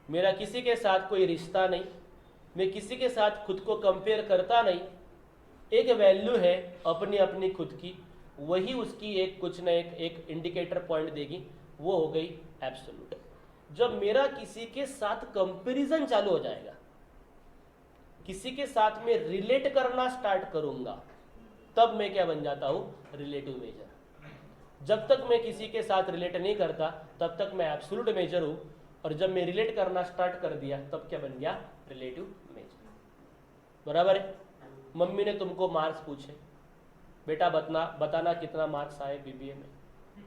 Speaker 2: मेरा किसी के साथ कोई रिश्ता नहीं, मैं किसी के साथ खुद को कंपेयर करता नहीं, एक वैल्यू है अपनी अपनी खुद की, वही उसकी एक कुछ न एक इंडिकेटर पॉइंट देगी, वो हो गई एब्सोल्यूट। जब मेरा किसी के साथ कंपैरिजन चालू हो जाएगा, किसी के साथ में रिलेट करना स्टार्ट करूंगा, तब मैं क्या बन जाता हूं, रिलेटिव मेजर। जब तक मैं किसी के साथ रिलेट नहीं करता तब तक मैं एब्सोल्यूट मेजर हूं, और जब मैं रिलेट करना स्टार्ट कर दिया तब क्या बन गया, रिलेटिव मेजर। बराबर है। मम्मी ने तुमको मार्क्स पूछे, बेटा बताना कितना मार्क्स आए बीबीए में।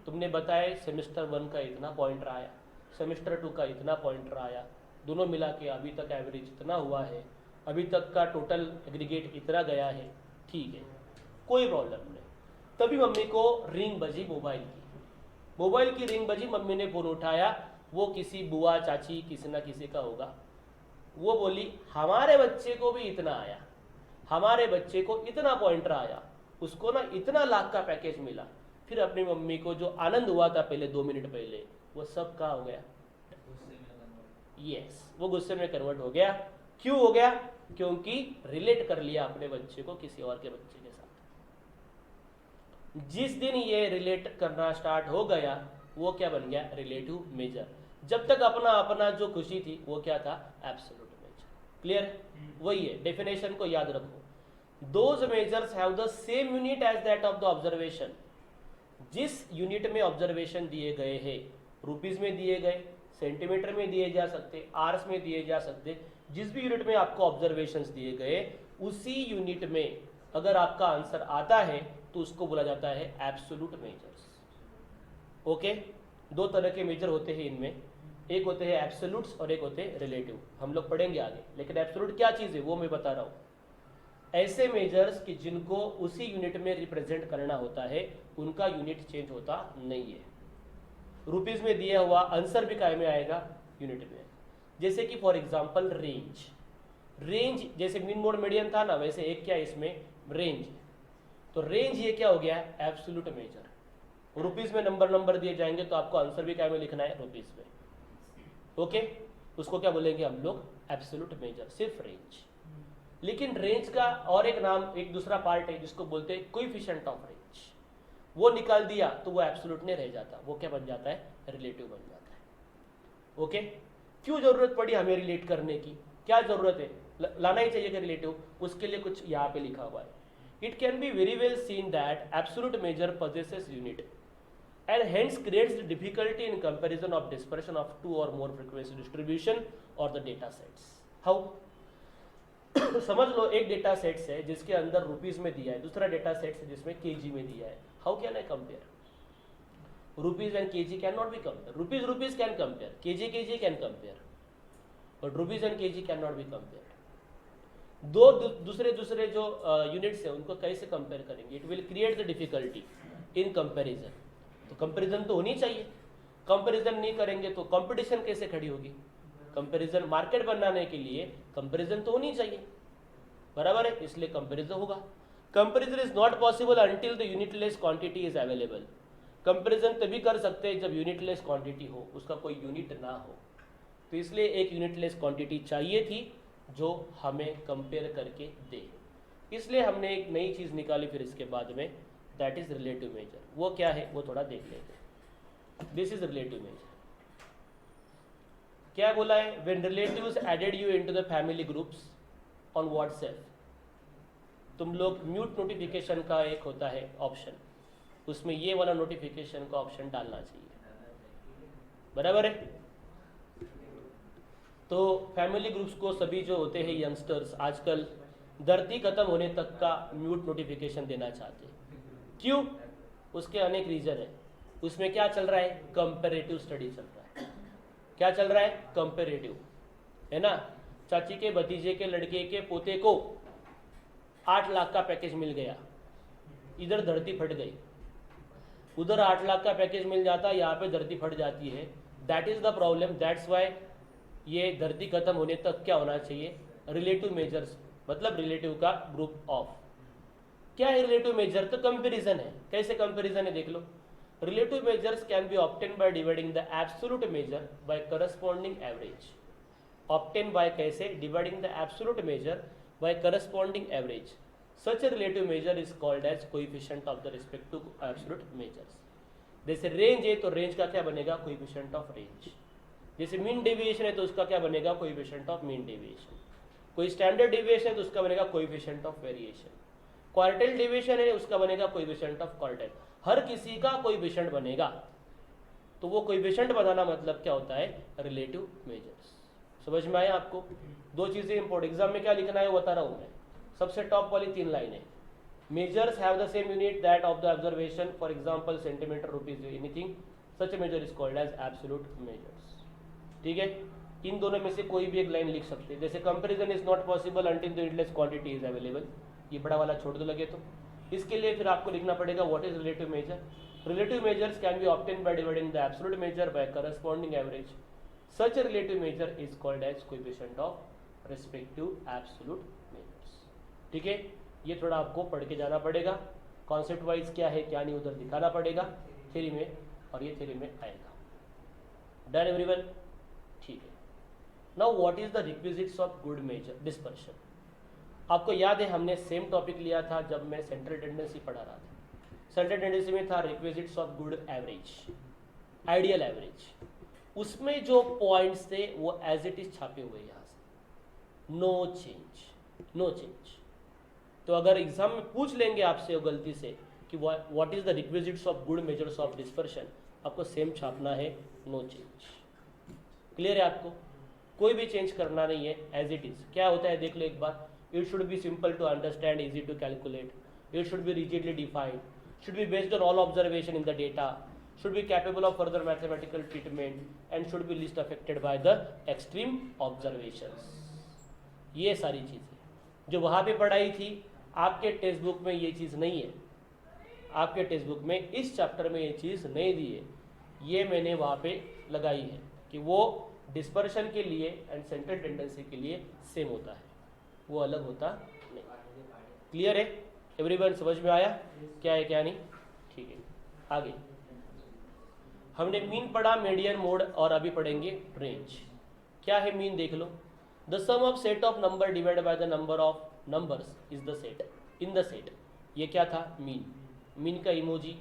Speaker 2: तुमने बताया सेमेस्टर 1 का इतना पॉइंट आया, सेमेस्टर 2 का इतना पॉइंट आया, दोनों मिला के अभी तक एवरेज इतना हुआ है, अभी तक का टोटल एग्रीगेट इतना गया है। ठीक है, कोई प्रॉब्लम नहीं। तभी मम्मी को रिंग बजी मोबाइल की रिंग बजी, मम्मी ने फोन उठाया, वो किसी बुआ चाची किसी ना किसी का होगा। वो बोली हमारे बच्चे को भी इतना आया, हमारे बच्चे को इतना पॉइंटर आया, उसको ना इतना लाख का पैकेज मिला। फिर अपनी मम्मी को जो आनंद हुआ था पहले 2 मिनट पहले, वो सब कहाँ हो गया, यस, वो गुस्से में कन्वर्ट हो गया। क्यों हो गया, क्योंकि रिलेट कर लिया अपने बच्चे को किसी और के बच्चे के साथ। जिस दिन ये रिलेट करना स्टार्ट हो गया, वो क्या बन गया, रिलेटिव मेजर। जब तक अपना अपना जो खुशी थी वो क्या था, एब्सोल्यूट मेजर। क्लियर, वही है, डेफिनेशन को याद रखो। Those measures have the same unit as that of the observation. जिस यूनिट में ऑब्जर्वेशन दिए गए हैं, रुपीज में दिए गए, सेंटीमीटर में दिए जा सकते, आर्स में दिए जा सकते, जिस भी यूनिट में आपको ऑब्जर्वेशंस दिए गए, उसी यूनिट में अगर आपका आंसर आता है तो उसको बोला जाता है एब्सोल्यूट मेजर्स। ओके, 2 तरह के मेजर होते हैं इनमें, एक होते हैं एब्सोल्यूट्स और एक होते हैं रिलेटिव। हम लोग पढ़ेंगे आगे, लेकिन एब्सोल्यूट क्या चीज़ है वो मैं बता रहा हूँ। ऐसे मेजर्स कि जिनको उसी यूनिट में रिप्रेजेंट करना होता है, उनका यूनिट चेंज होता नहीं है। रुपीज में दिया हुआ आंसर भी काय में आएगा, यूनिट में। जैसे कि फॉर एग्जांपल रेंज जैसे मीन मोड मीडियन था ना, वैसे एक क्या इसमें रेंज। तो रेंज ये क्या हो गया, एब्सोल्यूट मेजर। रुपीज में नंबर दिए जाएंगे तो आपको आंसर भी काय में लिखना है, रुपीज में। ओके, उसको क्या बोलेंगे हम लोग, एब्सोल्यूट मेजर, सिर्फ रेंज। लेकिन रेंज का और एक नाम, एक दूसरा पार्ट है जिसको बोलते हैं कोएफिशिएंट ऑफ रेंज। वो निकाल दिया तो वो एब्सोल्यूट नहीं रह जाता, वो क्या बन जाता है, रिलेटिव बन जाता है। ओके, क्यों जरूरत पड़ी हमें रिलेट करने की, क्या जरूरत है, लाना ही चाहिए रिलेटिव, उसके लिए कुछ यहाँ पे लिखा हुआ है। It can be very well seen that absolute major possesses unit and hence creates the difficulty in comparison of dispersion of 2 or more frequency distribution or the data sets. How? समझ लो एक डेटा सेट्स है जिसके अंदर rupees में दिया है, दूसरा data sets है जिसमें केजी में दिया है। How can I compare? Rupees and KG can not be compare. Rupees can compare, KG can compare, but rupees and KG can not be compare. दो दूसरे जो यूनिट्स है उनको कैसे कंपेयर करेंगे? It will create the difficulty in comparison. तो comparison तो होनी चाहिए, कंपेरिजन नहीं करेंगे तो कंपटीशन कैसे खड़ी होगी? कंपैरिजन मार्केट बनाने के लिए कंपैरिजन तो होनी चाहिए, बराबर है, इसलिए कंपैरिजन होगा। Comparison is not possible until the unitless quantity is available. Comparison तभी कर सकते हैं जब यूनिटलेस क्वांटिटी हो, उसका कोई यूनिट ना हो। तो इसलिए एक यूनिटलेस क्वांटिटी चाहिए थी जो हमें कंपेयर करके दे, इसलिए हमने एक नई चीज निकाली फिर इसके बाद में, दैट इज रिलेटिव मेजर। वो क्या है वो थोड़ा देख लेते। This is relative measure. क्या बोला है? When relatives added you into the family groups on WhatsApp, तुम लोग म्यूट नोटिफिकेशन का एक होता है ऑप्शन, उसमें ये वाला नोटिफिकेशन का ऑप्शन डालना चाहिए, बराबर है। तो फैमिली ग्रुप्स को सभी जो होते हैं यंगस्टर्स आजकल धरती खत्म होने तक का म्यूट नोटिफिकेशन देना चाहते हैं। क्यों? उसके अनेक रीजन है। उसमें क्या चल रहा है? कंपैरेटिव स्टडी चल रहा है। क्या चल रहा है? कंपैरेटिव, है ना। चाची के भतीजे के लड़के के पोते को 8 लाख का पैकेज मिल गया, इधर धरती फट गई, उधर 8 लाख का पैकेज मिल जाता, यहाँ पे धरती फट जाती है। That is the problem, that's why ये धरती खत्म होने तक क्या होना चाहिए? रिलेटिव मेजर्स, मतलब रिलेटिव का ग्रुप ऑफ। क्या है रिलेटिव मेजर? तो कंपैरिजन है। कैसे कंपैरिजन है देख लो। Relative measures can be obtained by dividing the absolute measure by corresponding average. Obtain by कैसे, dividing the absolute measure by corresponding average. Such a relative measure is called as coefficient of the respective absolute measures. जैसे range है तो range का क्या बनेगा, coefficient of range. जैसे mean deviation है तो उसका क्या बनेगा, कोएफिशिएंट ऑफ मीन डेविएशन। कोई स्टैंडर्ड डेविएशन है तो उसका बनेगा coefficient of variation. Quartile deviation है उसका बनेगा कोएफिशिएंट ऑफ क्वार्टाइल। हर किसी का कोएफिशिएंट बनेगा। तो वो कोएफिशिएंट बनाना मतलब क्या होता है, रिलेटिव मेजर्स। समझ में आया आपको? दो चीजें इंपॉर्टेंट, एग्जाम में क्या लिखना है वो बता रहा हूं मैं। सबसे टॉप वाली 3 लाइनें, measures have the same unit that of the observation, for example centimetre, rupees, anything, such a measure is called as absolute measures. ठीक है, इन दोनों में से कोई भी एक लाइन लिख सकते हैं। जैसे comparison is not possible until the unitless quantity is available, ये बड़ा वाला छोड़ दो लगे तो। इसके लिए फिर आपको लिखना पड़ेगा what is relative measure. Relative measures can be obtain by dividing the absolute measure by corresponding average. Such a relative measure is called as coefficient of respective absolute measures. ठीक है, ये थोड़ा आपको पढ़ के जाना पड़ेगा, कॉन्सेप्ट वाइज क्या है क्या नहीं उधर दिखाना पड़ेगा थ्योरी में, और ये थ्योरी में आएगा। Done everyone? ठीक है। Now what is the requisites of good measure dispersion. आपको याद है हमने सेम टॉपिक लिया था जब मैं सेंट्रल टेंडेंसी पढ़ा रहा था। सेंट्रल टेंडेंसी में था requisites of good average, ideal average. उसमें जो पॉइंट्स थे वो एज इट इज छापे हुए यहाँ से, नो चेंज, नो चेंज। तो अगर एग्जाम में पूछ लेंगे आपसे गलती से कि what is the requisites of good measures of dispersion, आपको सेम छापना है, नो चेंज। क्लियर है आपको? कोई भी चेंज करना नहीं है, एज इट इज। क्या होता है देख लो एक बार, it should be simple to understand, easy to calculate, it should be rigidly defined, should be based on all observation in the data, should be capable of further mathematical treatment, and should be least affected by the extreme observations। ये सारी चीज़ें जो वहाँ पे पढ़ाई थी, आपके text book में ये चीज़ नहीं है। आपके टेक्स्ट बुक में इस चैप्टर में ये चीज़ नहीं दी है, ये मैंने वहाँ पे लगाई है कि वो डिस्पर्शन के लिए एंड सेंट्रल टेंडेंसी के लिए सेम होता है, वो अलग होता नहीं। क्लियर है एवरीवन? समझ में आया क्या है क्या नहीं? ठीक है, आगे हमने मीन पढ़ा, मीडियन, मोड, और अभी पढ़ेंगे रेंज। क्या है मीन देख लो, the sum of set of number divide by the number of numbers is the set in the set. ये क्या था, मीन। मीन का इमोजी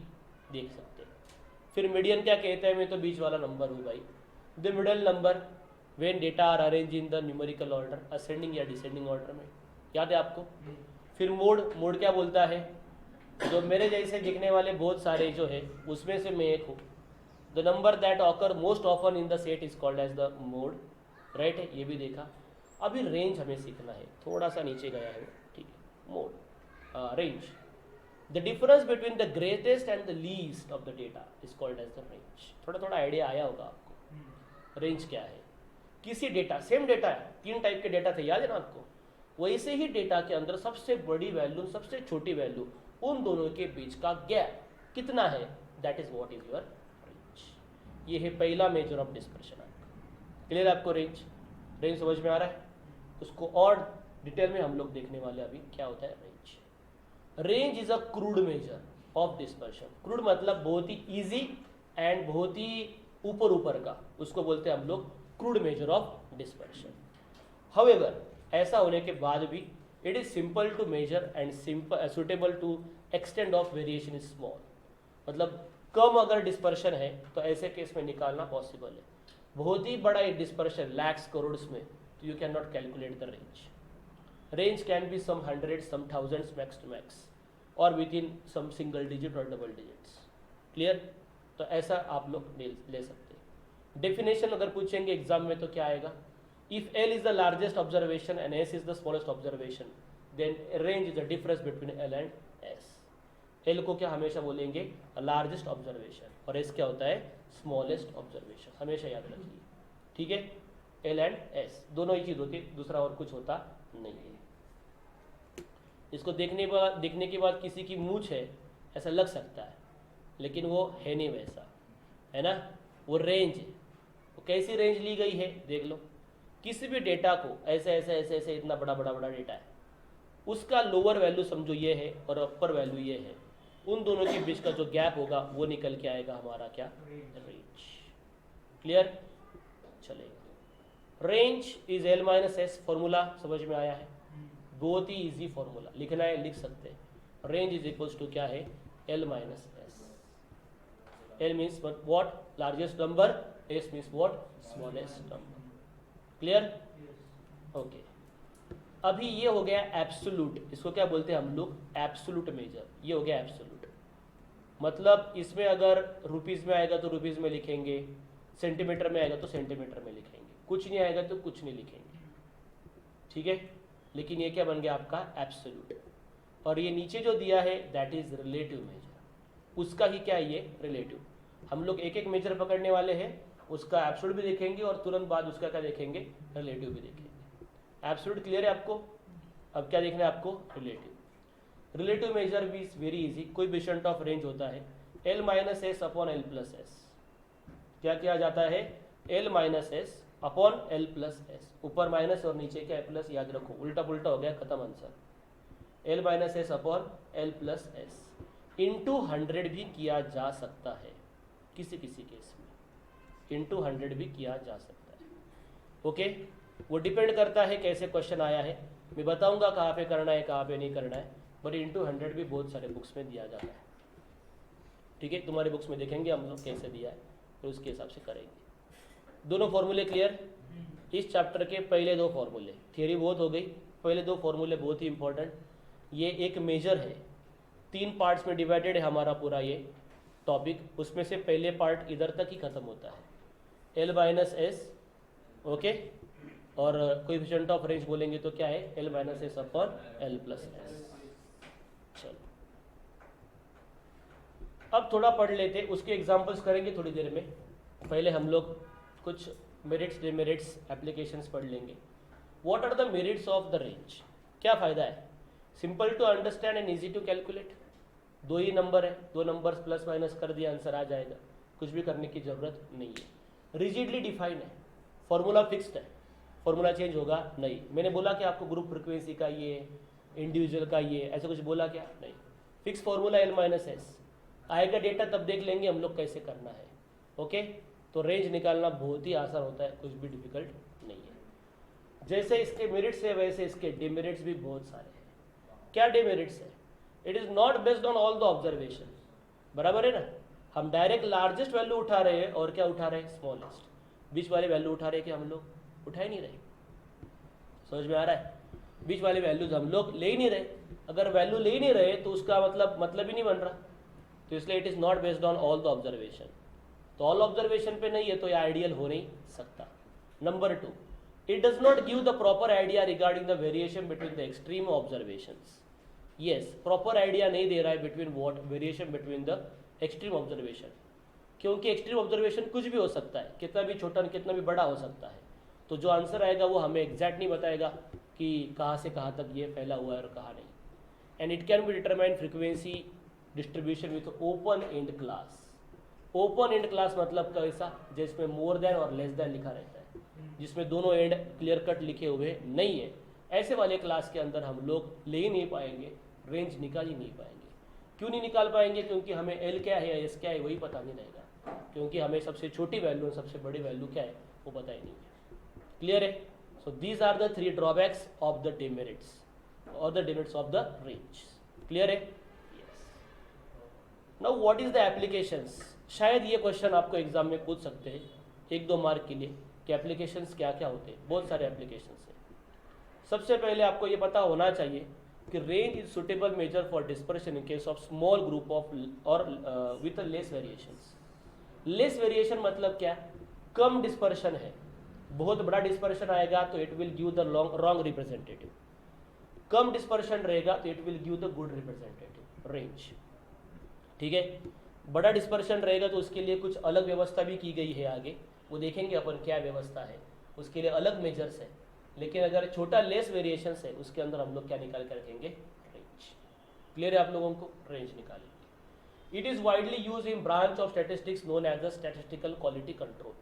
Speaker 2: देख सकते हैं। फिर मीडियन क्या कहते हैं, मैं तो बीच वाला नंबर हूँ भाई। The middle number when data are arrange in the numerical order, ascending या डिसेंडिंग ऑर्डर में, याद है आपको? फिर मोड, मोड क्या बोलता है, जो मेरे जैसे दिखने वाले बहुत सारे जो है उसमें से मैं एक हूँ। The number that occur most often in the set is called as the mode, right है, ये भी देखा। अभी रेंज हमें सीखना है, थोड़ा सा नीचे गया है, ठीक है। Mode, range, the difference between the greatest and the least of the data is called as the range. थोड़ा थोड़ा आइडिया आया होगा आपको रेंज क्या है। किसी डेटा, सेम डेटा है, 3 टाइप के डेटा थे, याद है ना आपको? वैसे ही डेटा के अंदर सबसे बड़ी वैल्यू, सबसे छोटी वैल्यू, उन दोनों के बीच का गैप कितना है, that is what is your range. ये है पहला मेजर ऑफ डिस्पर्शन। क्लियर आपको रेंज? रेंज समझ में आ रहा है? उसको और डिटेल में हम लोग देखने वाले अभी क्या होता है range. Range is a crude measure of dispersion. Crude मतलब बहुत ही इजी एंड बहुत ही ऊपर का, उसको बोलते हैं हम लोग crude measure of dispersion. However, ऐसा होने के बाद भी it is simple to measure and simple suitable to extend of variation is small. मतलब कम अगर डिस्पर्शन है तो ऐसे केस में निकालना पॉसिबल है। बहुत ही बड़ा एक डिस्पर्शन लैक्स करोड़ में, तो you can not calculate the range. Range can be some hundred, some thousands max to max, और within some single digit और डबल डिजिट्स। क्लियर? तो ऐसा आप लोग ले सकते हैं। डेफिनेशन अगर पूछेंगे एग्जाम में तो क्या आएगा, if L is the largest observation and S is the smallest observation, then range is the difference between L and S। L को क्या हमेशा बोलेंगे, लार्जेस्ट ऑब्जर्वेशन, और S क्या होता है, स्मॉलेस्ट ऑब्जर्वेशन। हमेशा याद रखिए, ठीक है? L एंड S दोनों ही चीज होती है, दूसरा और कुछ होता नहीं है। इसको देखने के बाद किसी की मूंछ है ऐसा लग सकता है, लेकिन वो है नहीं वैसा, है ना? वो रेंज है। वो कैसी रेंज ली गई है देख लो। किसी भी डेटा को ऐसे ऐसे ऐसे ऐसे इतना बड़ा डेटा है, उसका लोअर वैल्यू समझो ये है और अपर वैल्यू ये है, उन दोनों के बीच का जो गैप होगा वो निकल के आएगा हमारा क्या, रेंज। क्लियर? चलेगा, range is L minus S, formula समझ में आया है, बहुत ही इजी फॉर्मूला, लिखना है लिख सकते हैं। रेंज इज इक्वल्स टू क्या है, L minus S. L means what, largest number, S means what, smallest number. Clear? Okay. अभी ये हो गया एब्सोल्यूट, इसको क्या बोलते हैं हम लोग, एब्सोल्यूट मेजर। ये हो गया एब्सोल्यूट, मतलब इसमें अगर रुपीज़ में आएगा तो रुपीज़ में लिखेंगे, सेंटीमीटर में आएगा तो सेंटीमीटर में लिखेंगे, कुछ नहीं आएगा तो कुछ नहीं लिखेंगे, ठीक है। लेकिन ये क्या बन गया आपका एब्सोल्यूट। और ये नीचे जो दिया है दैट इज रिलेटिव मेजर, उसका ही क्या है ये रिलेटिव। हम लोग एक एक मेजर पकड़ने वाले हैं, उसका एब्सोल्यूट भी देखेंगे और तुरंत बाद उसका क्या देखेंगे, रिलेटिव भी देखेंगे। एब्सोल्यूट क्लियर है आपको? अब क्या देखना है आपको, रिलेटिव। रिलेटिव मेजर भी इज वेरी इजी, कोई बिशंट ऑफ रेंज होता है L minus S upon L plus S. क्या किया जाता है, L minus S upon L plus S, ऊपर माइनस और नीचे क्या प्लस, याद रखो, उल्टा पुल्टा हो गया, खत्म answer. L minus S upon L plus S into 100 भी किया जा सकता है, किसी किसी केस में इंटू 100 भी किया जा सकता है। ओके, वो डिपेंड करता है कैसे क्वेश्चन आया है, मैं बताऊंगा कहाँ पे करना है कहाँ पे नहीं करना है, बट इंटू 100 भी बहुत सारे बुक्स में दिया जाता है, ठीक है। तुम्हारे बुक्स में देखेंगे हम लोग कैसे दिया है, फिर उसके हिसाब से करेंगे। दोनों फॉर्मूले क्लियर? इस चैप्टर के पहले दो फॉर्मूले, थियरी बहुत हो गई, पहले दो फॉर्मूले बहुत ही इंपॉर्टेंट। ये एक मेजर है, 3 पार्ट्स में डिवाइडेड है हमारा पूरा ये टॉपिक, उसमें से पहले पार्ट इधर तक ही खत्म होता है, एल माइनस एस, ओके। और कोएफिशिएंट ऑफ रेंज बोलेंगे तो क्या है, L minus S upon L plus S. चलो अब थोड़ा पढ़ लेते, उसके एग्जांपल्स करेंगे थोड़ी देर में। पहले हम लोग कुछ मेरिट्स डिमेरिट्स एप्लीकेशंस पढ़ लेंगे। What are the merits of the range, क्या फ़ायदा है, simple to understand and easy to calculate. 2 ही नंबर है, 2 नंबर्स प्लस माइनस कर दिया आंसर आ जाएगा, कुछ भी करने की ज़रूरत नहीं है। रिजिडली डिफाइन है, फॉर्मूला फिक्स्ड है, फॉर्मूला चेंज होगा नहीं। मैंने बोला कि आपको ग्रुप फ्रिक्वेंसी का ये, इंडिविजुअल का ये, ऐसा कुछ बोला क्या, नहीं। Fix formula L minus S, आएगा डेटा तब देख लेंगे हम लोग कैसे करना है, ओके। तो रेंज निकालना बहुत ही आसान होता है, कुछ भी डिफिकल्ट नहीं है। जैसे इसके मेरिट्स है वैसे इसके डिमेरिट्स भी बहुत सारे हैं। क्या डिमेरिट्स है, it is not based on all the observation, बराबर है ना। हम डायरेक्ट लार्जेस्ट वैल्यू उठा रहे हैं और क्या उठा रहे हैं, स्मॉलेस्ट। बीच वाले वैल्यू उठा रहे हैं कि हम लोग उठा ही नहीं रहे, समझ में आ रहा है। बीच वाले वैल्यूज हम लोग ले ही नहीं रहे, अगर वैल्यू ले ही नहीं रहे तो उसका मतलब ही नहीं बन रहा, तो इसलिए it is not based on all the observation. तो ऑल ऑब्जर्वेशन पे नहीं है तो ये आइडियल हो नहीं सकता। Number 2, it does not give the proper idea regarding the variation between the extreme observations. Yes, proper idea नहीं दे रहा है between what, variation between the extreme observation, क्योंकि एक्सट्रीम ऑब्जर्वेशन कुछ भी हो सकता है, कितना भी छोटा कितना भी बड़ा हो सकता है। तो जो आंसर आएगा वो हमें एग्जैक्ट नहीं बताएगा कि कहाँ से कहाँ तक ये फैला हुआ है और कहाँ नहीं। And it can be determine frequency distribution with open and class. Open and class मतलब कैसा, जिसमें मोर देन और लेस देन लिखा रहता है, जिसमें दोनों एंड क्लियर कट लिखे हुए नहीं है, ऐसे वाले क्लास के अंदर हम लोग ले ही नहीं पाएंगे, रेंज निकाल ही नहीं पाएंगे। क्यों नहीं निकाल पाएंगे, क्योंकि हमें एल क्या है एस क्या है वही पता नहीं रहेगा, क्योंकि हमें सबसे छोटी वैल्यू और सबसे बड़ी वैल्यू क्या है वो पता ही नहीं है। क्लियर है? So these are the 3 drawbacks of the demerits और the demerits of the range. Clear है? Yes. Now what is the applications, शायद ये क्वेश्चन आपको एग्जाम में पूछ सकते हैं 1-2 मार्क के लिए कि एप्लीकेशंस क्या क्या होते हैं। बहुत सारे एप्लीकेशंस हैं। सबसे पहले आपको ये पता होना चाहिए कि range is suitable measure for dispersion in case of small group of और with less variations. Less variation मतलब क्या, कम डिस्पर्शन है, बहुत बड़ा डिस्पर्शन आएगा तो it will give the wrong representative, come dispersion रहेगा तो it will give the good representative range, ठीक है। बड़ा डिस्पर्शन रहेगा तो उसके लिए कुछ अलग व्यवस्था भी की गई है, आगे वो देखेंगे अपन क्या व्यवस्था है, उसके लिए अलग मेजर्स है। लेकिन अगर छोटा लेस वेरिएशंस है उसके अंदर हम लोग क्या निकाल कर रखेंगे, रेंज। क्लियर है आप लोगों को, रेंज निकालेंगे। It is widely use in branch of statistics known as the statistical quality control.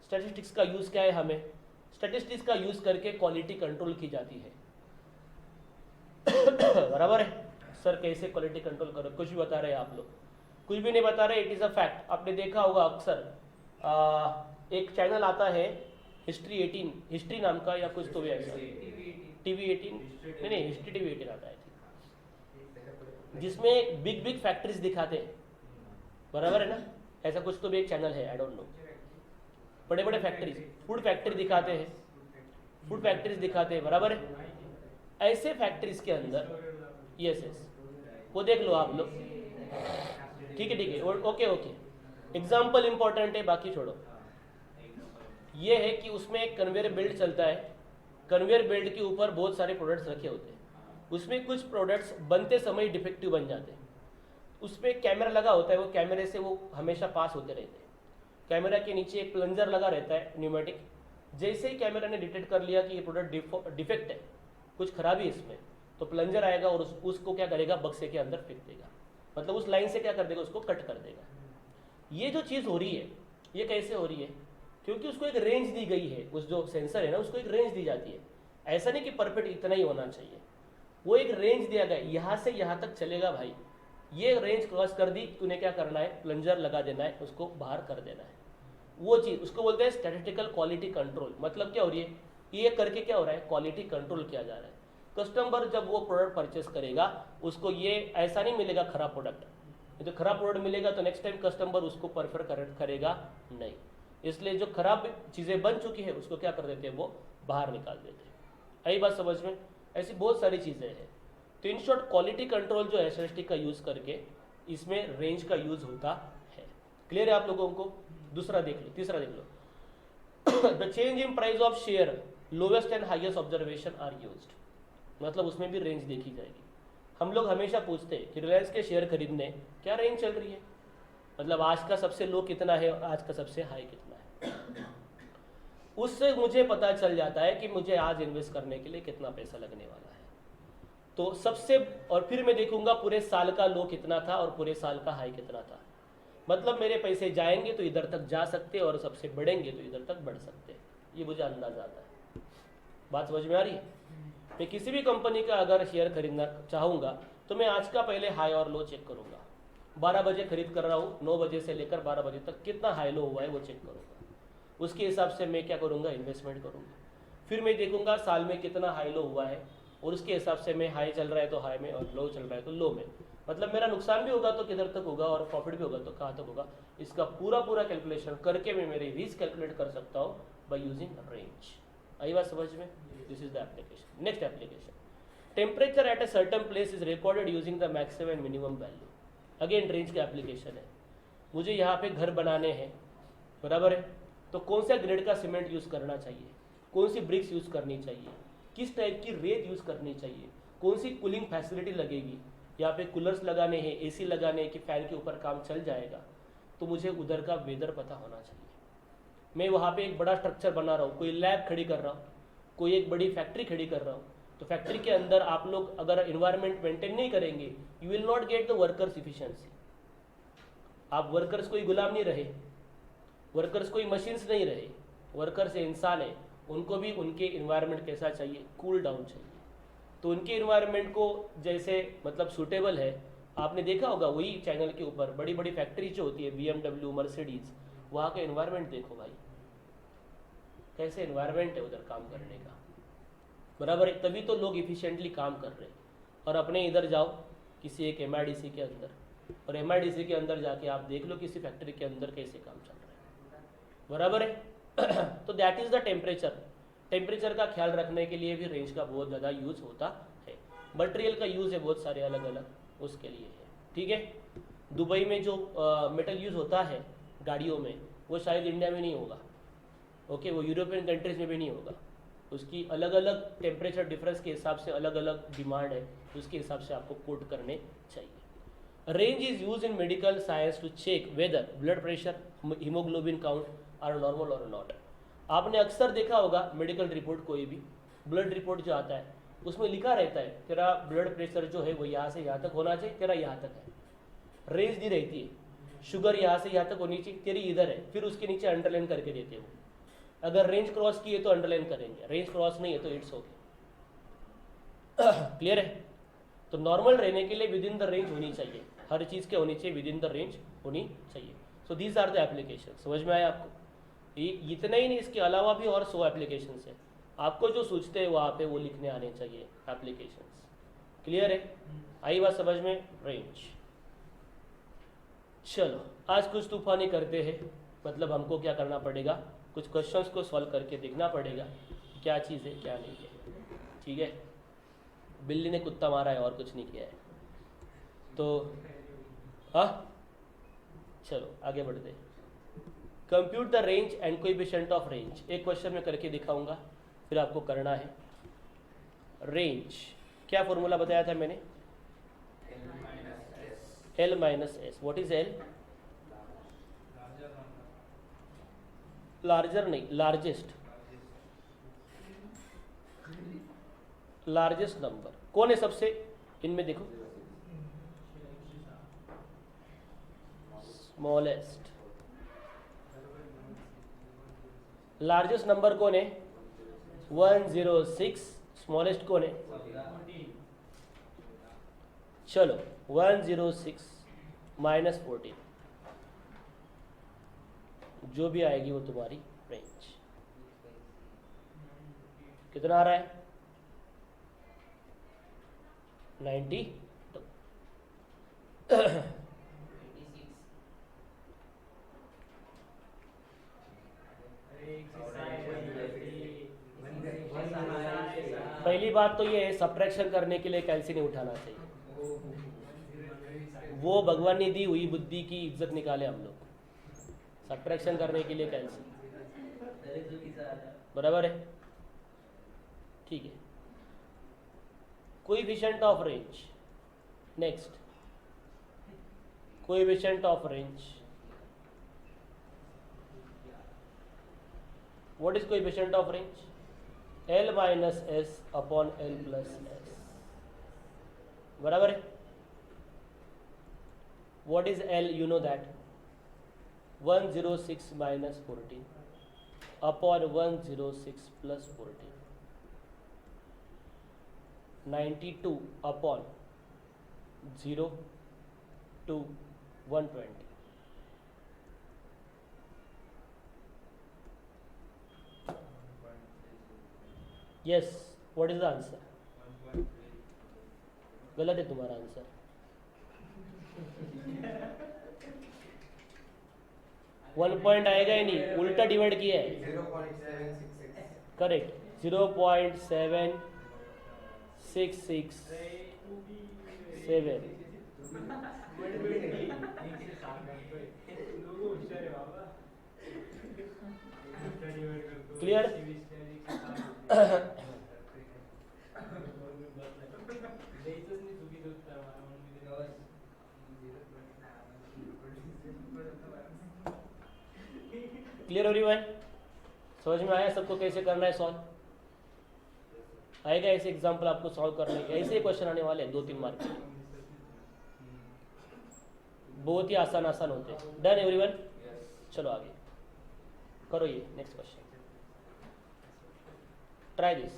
Speaker 2: Statistics का यूज़ क्या है, हमें स्टैटिस्टिक्स का यूज़ करके क्वालिटी कंट्रोल की जाती है। बराबर है सर, कैसे क्वालिटी कंट्रोल करो, कुछ भी बता रहे हैं आप लोग, कुछ भी नहीं बता रहे, इट इज़ अ फैक्ट। आपने देखा होगा अक्सर एक चैनल आता है हिस्ट्री 18, हिस्ट्री नाम का या कुछ तो भी ऐसा, टीवी 18 नहीं, हिस्ट्री टीवी 18 आता है, जिसमें बिग बिग फैक्ट्रीज दिखाते हैं, बराबर है ना, ऐसा कुछ तो भी एक चैनल है, आई डोंट नो, बड़े बड़े फैक्ट्रीज, फूड फैक्ट्री दिखाते हैं, फूड फैक्ट्रीज दिखाते हैं, बराबर है। ऐसे फैक्ट्रीज के अंदर यस वो देख लो आप लोग, ठीक है ओके ओके, एग्जाम्पल इंपॉर्टेंट है, बाकी छोड़ो। ये है कि उसमें एक कन्वेयर बेल्ट चलता है, कन्वेयर बेल्ट के ऊपर बहुत सारे प्रोडक्ट्स रखे होते हैं, उसमें कुछ प्रोडक्ट्स बनते समय डिफेक्टिव बन जाते हैं, उस पर कैमरा लगा होता है, वो कैमरे से वो हमेशा पास होते रहते हैं। कैमरा के नीचे एक प्लंजर लगा रहता है न्यूमेटिक, जैसे ही कैमरा ने डिटेक्ट कर लिया कि ये प्रोडक्ट डिफेक्ट है, कुछ खराबी है इसमें, तो प्लंजर आएगा और उसको क्या करेगा, बक्से के अंदर फेंक देगा, मतलब उस लाइन से क्या कर देगा, उसको कट कर देगा। ये जो चीज़ हो रही है, ये कैसे हो रही है, क्योंकि उसको एक रेंज दी गई है, उस जो सेंसर है ना, उसको एक रेंज दी जाती है। ऐसा नहीं कि परफेक्ट इतना ही होना चाहिए, वो एक रेंज दिया गया, यहाँ से यहाँ तक चलेगा भाई, ये रेंज क्रॉस कर दी, तूने क्या करना है, प्लंजर लगा देना है, उसको बाहर कर देना है। वो चीज़ उसको बोलते हैं स्टैटिस्टिकल क्वालिटी कंट्रोल। मतलब क्या हो रही है, ये करके क्या हो रहा है, क्वालिटी कंट्रोल किया जा रहा है। कस्टमर जब वो प्रोडक्ट परचेस करेगा, उसको ये ऐसा नहीं मिलेगा खराब प्रोडक्ट, तो खराब प्रोडक्ट मिलेगा तो नेक्स्ट टाइम कस्टमर उसको प्रेफर करेगा नहीं, इसलिए जो खराब चीज़ें बन चुकी है उसको क्या कर देते हैं, वो बाहर निकाल देते हैं। यही बात समझ में, ऐसी बहुत सारी चीज़ें हैं। तो इन शॉर्ट क्वालिटी कंट्रोल जो है SST का यूज़ करके, इसमें रेंज का यूज़ होता है। क्लियर है आप लोगों को? दूसरा देख लो, तीसरा देख लो। The change in price of share, lowest and highest observation are used, मतलब उसमें भी रेंज देखी जाएगी। हम लोग हमेशा पूछते हैं कि रिलायंस के शेयर खरीदने क्या रेंज चल रही है, मतलब आज का सबसे लो कितना है और आज का सबसे हाई कितना है, उससे मुझे पता चल जाता है कि मुझे आज इन्वेस्ट करने के लिए कितना पैसा लगने वाला है। तो सबसे, और फिर मैं देखूंगा पूरे साल का लो कितना था और पूरे साल का हाई कितना था, मतलब मेरे पैसे जाएंगे तो इधर तक जा सकते और सबसे बढ़ेंगे तो इधर तक बढ़ सकते, ये मुझे अंदाजा आता है। बात समझ में आ रही है? मैं किसी भी कंपनी का अगर शेयर खरीदना चाहूँगा तो मैं आज का पहले हाई और लो चेक करूँगा। 12 बजे खरीद कर रहा हूँ, 9 बजे से लेकर 12 बजे तक कितना हाई लो हुआ है वो चेक करूँगा, उसके हिसाब से मैं क्या करूँगा, इन्वेस्टमेंट करूँगा। फिर मैं देखूँगा साल में कितना हाई लो हुआ है और उसके हिसाब से मैं हाई चल रहा है तो हाई में और लो चल रहा है तो लो में, मतलब मेरा नुकसान भी होगा तो किधर तक होगा और प्रॉफिट भी होगा तो कहाँ तक होगा, इसका पूरा कैलकुलेशन करके मैं मेरी रिस्क कैलकुलेट कर सकता हूँ बाय यूजिंग रेंज। आई बात समझ में? This is the application. Next application, temperature at a certain place is recorded using the maximum and minimum value. Again range का एप्लीकेशन है, मुझे यहाँ पे घर बनाने हैं, बराबर है, तो कौन सा ग्रेड का सीमेंट यूज़ करना चाहिए, कौन सी ब्रिक्स यूज़ करनी चाहिए, किस टाइप की रेत यूज़ करनी चाहिए, कौन सी कूलिंग फैसिलिटी लगेगी, यहाँ पे कूलर्स लगाने हैं, AC लगाने हैं कि फ़ैन के ऊपर काम चल जाएगा, तो मुझे उधर का वेदर पता होना चाहिए। मैं वहाँ पे एक बड़ा स्ट्रक्चर बना रहा हूँ, कोई लैब खड़ी कर रहा हूँ, कोई एक बड़ी फैक्ट्री खड़ी कर रहा हूँ, तो फैक्ट्री के अंदर आप लोग अगर इन्वायरमेंट मेंटेन नहीं करेंगे, you will not get the workers efficiency. आप वर्कर्स कोई गुलाम नहीं रहे, वर्कर्स कोई मशीन्स नहीं रहे, वर्कर्स इंसान है, उनको भी उनके इन्वायरमेंट कैसा चाहिए, कूल डाउन चाहिए। तो उनके इन्वायरमेंट को जैसे मतलब सूटेबल है, आपने देखा होगा वही चैनल के ऊपर बड़ी बड़ी फैक्ट्री जो होती है, BMW, मर्सिडीज, वहाँ का इन्वायरमेंट देखो भाई, कैसे इन्वायरमेंट है उधर काम करने का, बराबर है, तभी तो लोग इफिशिएंटली काम कर रहे हैं। और अपने इधर जाओ किसी एक MIDC के अंदर, और MIDC के अंदर जाके आप देख लो किसी फैक्ट्री के अंदर कैसे काम चल रहा है, बराबर है। तो that is the temperature. Temperature का ख्याल रखने के लिए भी रेंज का बहुत ज़्यादा यूज़ होता है। मटेरियल का यूज़ है बहुत सारे अलग अलग, उसके लिए है, ठीक है। दुबई में जो मेटल यूज़ होता है गाड़ियों में, वो शायद इंडिया में नहीं होगा, ओके, वो यूरोपियन कंट्रीज में भी नहीं होगा, उसकी अलग अलग टेम्परेचर डिफरेंस के हिसाब से अलग अलग डिमांड है, उसके हिसाब से आपको कोट करने चाहिए। Range is use in medical science to check whether blood pressure, haemoglobin count are normal और नॉट। आपने अक्सर देखा होगा मेडिकल रिपोर्ट, कोई भी ब्लड रिपोर्ट जो आता है उसमें लिखा रहता है तेरा ब्लड प्रेशर जो है वो यहाँ से यहाँ तक होना चाहिए, तेरा यहाँ तक है, रेंज दी रहती है, शुगर यहाँ से यहाँ तक होनी चाहिए, तेरी इधर है, फिर उसके नीचे अंडरलाइन करके देते हो। अगर रेंज क्रॉस की है तो अंडरलाइन करेंगे, रेंज क्रॉस नहीं है तो इट्स ओके। क्लियर है? तो नॉर्मल रहने के लिए विद इन द रेंज होनी चाहिए, हर चीज़ के होनी चाहिए विद इन द रेंज होनी चाहिए। So these are the application. समझ में आया आपको? इतना ही नहीं, इसके अलावा भी और 100 एप्लीकेशन है। आपको जो सोचते हैं वहाँ पे वो लिखने आने चाहिए एप्लीकेशंस। क्लियर है? आई बात समझ में? रेंज। चलो आज कुछ तूफानी करते हैं, मतलब हमको क्या करना पड़ेगा, कुछ क्वेश्चंस को सॉल्व करके देखना पड़ेगा क्या चीज़ है क्या नहीं है। ठीक है, बिल्ली ने कुत्ता मारा है और कुछ नहीं किया है। तो हाँ चलो आगे बढ़ते हैं। Compute the range and coefficient of range, एक क्वेश्चन में करके दिखाऊंगा, फिर आपको करना है। रेंज क्या फॉर्मूला बताया था मैंने? L minus S. What is L? Larger नहीं, लार्जेस्ट। लार्जेस्ट नंबर कौन है सबसे इनमें? देखो स्मॉलेस्ट। लार्जेस्ट नंबर कौन है? 106। स्मॉलेस्ट कौन है? चलो 106 माइनस 14, जो भी आएगी वो तुम्हारी रेंज। कितना आ रहा है? 92। पहली बात तो ये है, सब्ट्रैक्शन करने के लिए कैलसी नहीं उठाना चाहिए। वो भगवान ने दी हुई बुद्धि की इज्जत निकाले हम लोग, सब्ट्रैक्शन करने के लिए कैलसी। बराबर है? ठीक है। Coefficient of range. Next, coefficient of range. What is coefficient of range? L minus S upon L plus S. बराबर है? What is L? You know that 106 minus 14 upon 106 plus 14, 92 upon 0 to 120। Yes, what is the answer? गलत है तुम्हारा answer. One point आएगा ही नहीं, उल्टा divide किया है।
Speaker 3: 0.766।
Speaker 2: करेक्ट, 0.7667। क्लियर? Clear everyone? समझ में आया सबको कैसे करना है सॉल्व? आएगा ऐसे एग्जाम्पल आपको सॉल्व करने के, ऐसे क्वेश्चन आने वाले हैं 2-3 मार्क के, बहुत ही आसान आसान होते हैं। Done everyone? चलो आगे करो ये नेक्स्ट क्वेश्चन। Try this.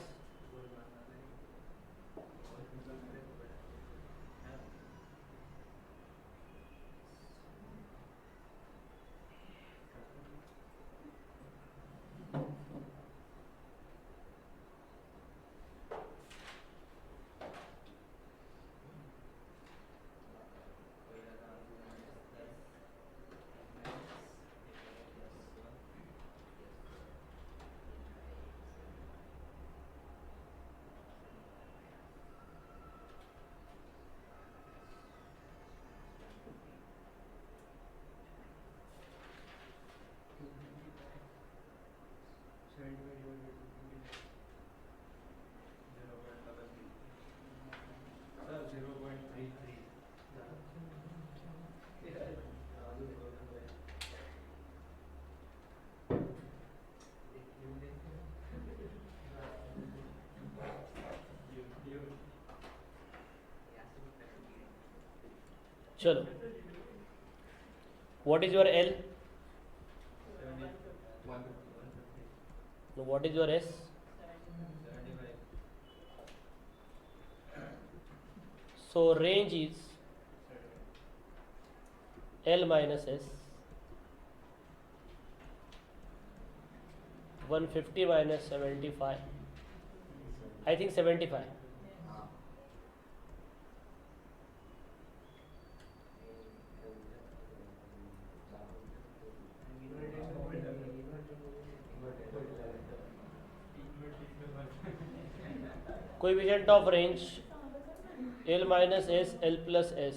Speaker 2: चलो, what is your L? What is your S? So range is L minus S 150 minus 75, I think 75. Coefficient of range L minus S, L plus S.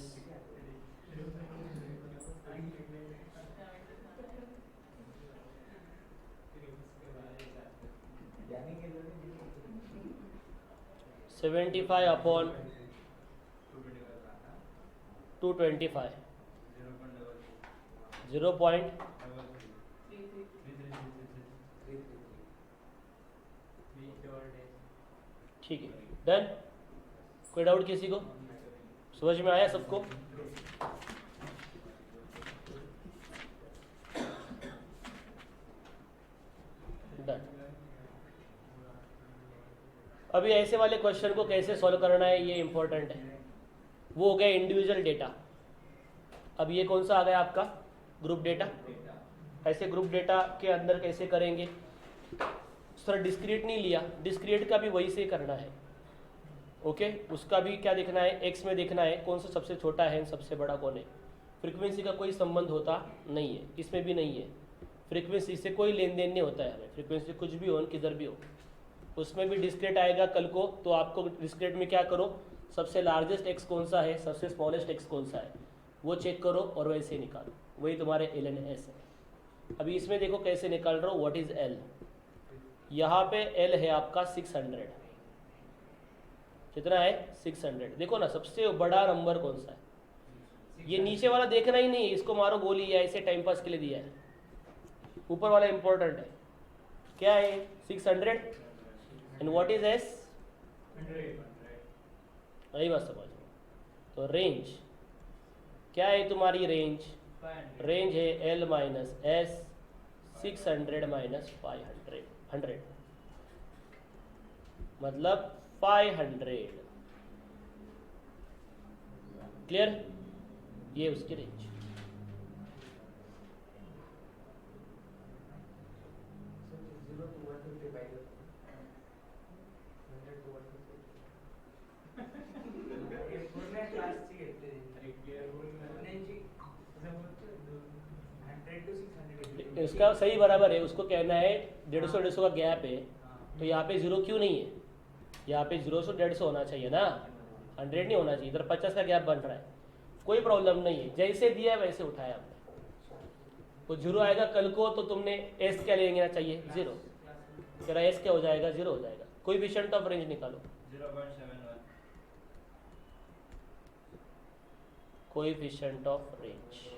Speaker 2: (75 upon 225) 0. ठीक है, done. कोई doubt किसी को? समझ में आया सबको? डन। अभी ऐसे वाले क्वेश्चन को कैसे सॉल्व करना है ये इंपॉर्टेंट है। वो हो गया इंडिविजुअल डेटा। अब ये कौन सा आ गया आपका? Group data. ऐसे ग्रुप डेटा के अंदर कैसे करेंगे? सर डिस्क्रीट नहीं लिया, डिस्क्रीट का भी वही से करना है। ओके, उसका भी क्या देखना है? एक्स में देखना है कौन सा सबसे छोटा है, सबसे बड़ा कौन है। फ्रीक्वेंसी का कोई संबंध होता नहीं है, इसमें भी नहीं है। फ्रीक्वेंसी से कोई लेन देन नहीं होता है हमें, फ्रीक्वेंसी कुछ भी हो किधर भी हो। उसमें भी डिस्क्रीट आएगा कल को, तो आपको डिस्क्रीट में क्या करो, सबसे लार्जेस्ट एक्स कौन सा है, सबसे स्मॉलेस्ट एक्स कौन सा है, वो चेक करो और वैसे निकालो। वही तुम्हारे एल एन एस है। अभी इसमें देखो कैसे निकाल रहा हूँ। What is L? यहाँ पे एल है आपका 600। कितना है? 600। देखो ना सबसे बड़ा नंबर कौन सा है। ये नीचे वाला देखना ही नहीं है, इसको मारो गोली, या ऐसे टाइम पास के लिए दिया है। ऊपर वाला इंपॉर्टेंट है। क्या है? 600। And what is S?
Speaker 3: 100.
Speaker 2: वही बात समझ में। तो रेंज क्या है तुम्हारी? रेंज है एल माइनस एस 600 माइनस 500, 100 मतलब 500। क्लियर? ये उसकी range.
Speaker 3: Zero to 150 by the 100 to 150. पूर्ण क्लासची घेतली. पूर्णांची 100 to 600.
Speaker 2: इसका सही बराबर है। उसको कहना है 150 का गैप है, तो यहाँ पे 0 क्यों नहीं है? यहाँ पे 0 से 150 होना चाहिए ना, 100 नहीं होना चाहिए। इधर 50 का गैप बन रहा है। कोई प्रॉब्लम नहीं है, जैसे दिया वैसे उठाया हमने। तो 0 आएगा कल को, तो तुमने एस क्या लेना चाहिए? 0। तेरा एस क्या हो जाएगा? 0 हो जाएगा। कोएफिशिएंट ऑफ रेंज निकालो।
Speaker 3: 0.71.
Speaker 2: कोएफिशिएंट ऑफ रेंज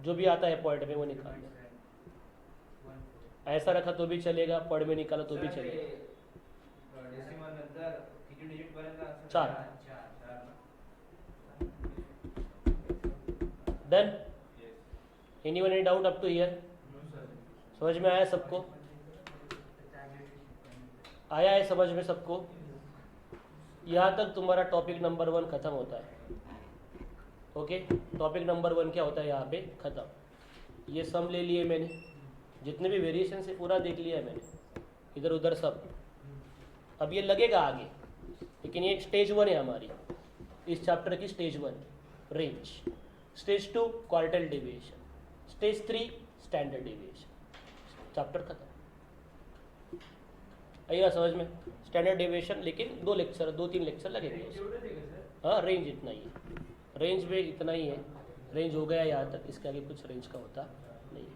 Speaker 2: जो भी आता है पॉइंट में वो निकाल दो। ऐसा रखा तो भी चलेगा, पॉइंट में निकाला तो भी चलेगा।
Speaker 3: डेसिमल नंतर किती डिजिट पर्यंत असं?
Speaker 2: 4।
Speaker 3: 4.
Speaker 2: Done? Anyone any doubt up to here? समझ में आया सबको? आया है समझ में सबको? यहाँ तक तुम्हारा टॉपिक नंबर 1 खत्म होता है। ओके, टॉपिक नंबर 1 क्या होता है यहाँ पे? खत्म। ये सम ले लिए मैंने, जितने भी वेरिएशन से पूरा देख लिया है मैंने, इधर उधर सब। अब ये लगेगा आगे, लेकिन ये स्टेज 1 है हमारी, इस चैप्टर की stage 1 range, stage 2 quartile deviation, stage 3 standard deviation. Chapter खत्म। आइएगा समझ में? स्टैंडर्ड डेविएशन लेकिन 2-3 लेक्चर लगेंगे। हाँ, रेंज इतना ही है, रेंज में इतना ही है। रेंज हो गया यहाँ तक, इसके आगे कुछ रेंज का होता नहीं है।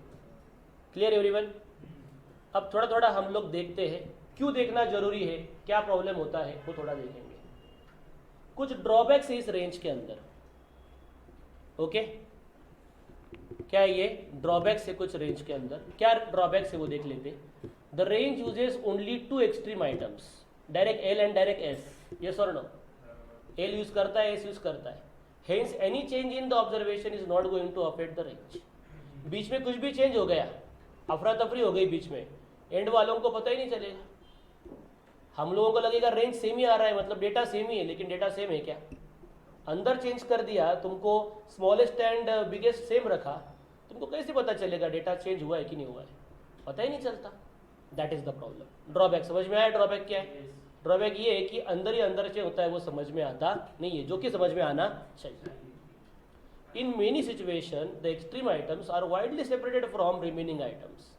Speaker 2: Clear everyone? अब थोड़ा थोड़ा हम लोग देखते हैं, क्यों देखना जरूरी है, क्या प्रॉब्लम होता है, वो थोड़ा देखेंगे। कुछ ड्रॉबैक्स है इस रेंज के अंदर। ओके, क्या ये ड्रॉबैक्स है कुछ रेंज के अंदर? क्या ड्रॉबैक्स है वो देख लेते। The range uses only 2 extreme items. Direct L and direct S, yes और नो? एल यूज करता है, एस यूज करता है. Hence any change in the observation is not going to affect the range. बीच में कुछ भी चेंज हो गया, अफरा तफरी हो गई बीच में, एंड वालों को पता ही नहीं चलेगा. हम लोगों को लगेगा रेंज सेम ही आ रहा है, मतलब डेटा सेम ही है, लेकिन डेटा सेम है क्या? अंदर चेंज कर दिया, तुमको स्मॉलेस्ट एंड बिगेस्ट सेम रखा, तुमको कैसे पता चलेगा डेटा चेंज हुआ है कि नहीं हुआ है? पता ही नहीं चलता. That is the problem. Drawback समझ में आया? ड्रॉबैक क्या है? ड्रॉबैक ये है कि अंदर ही अंदर से होता है, वो समझ में आता नहीं है, जो कि समझ में आना चाहिए. In many situations, the extreme items are widely separated from remaining items.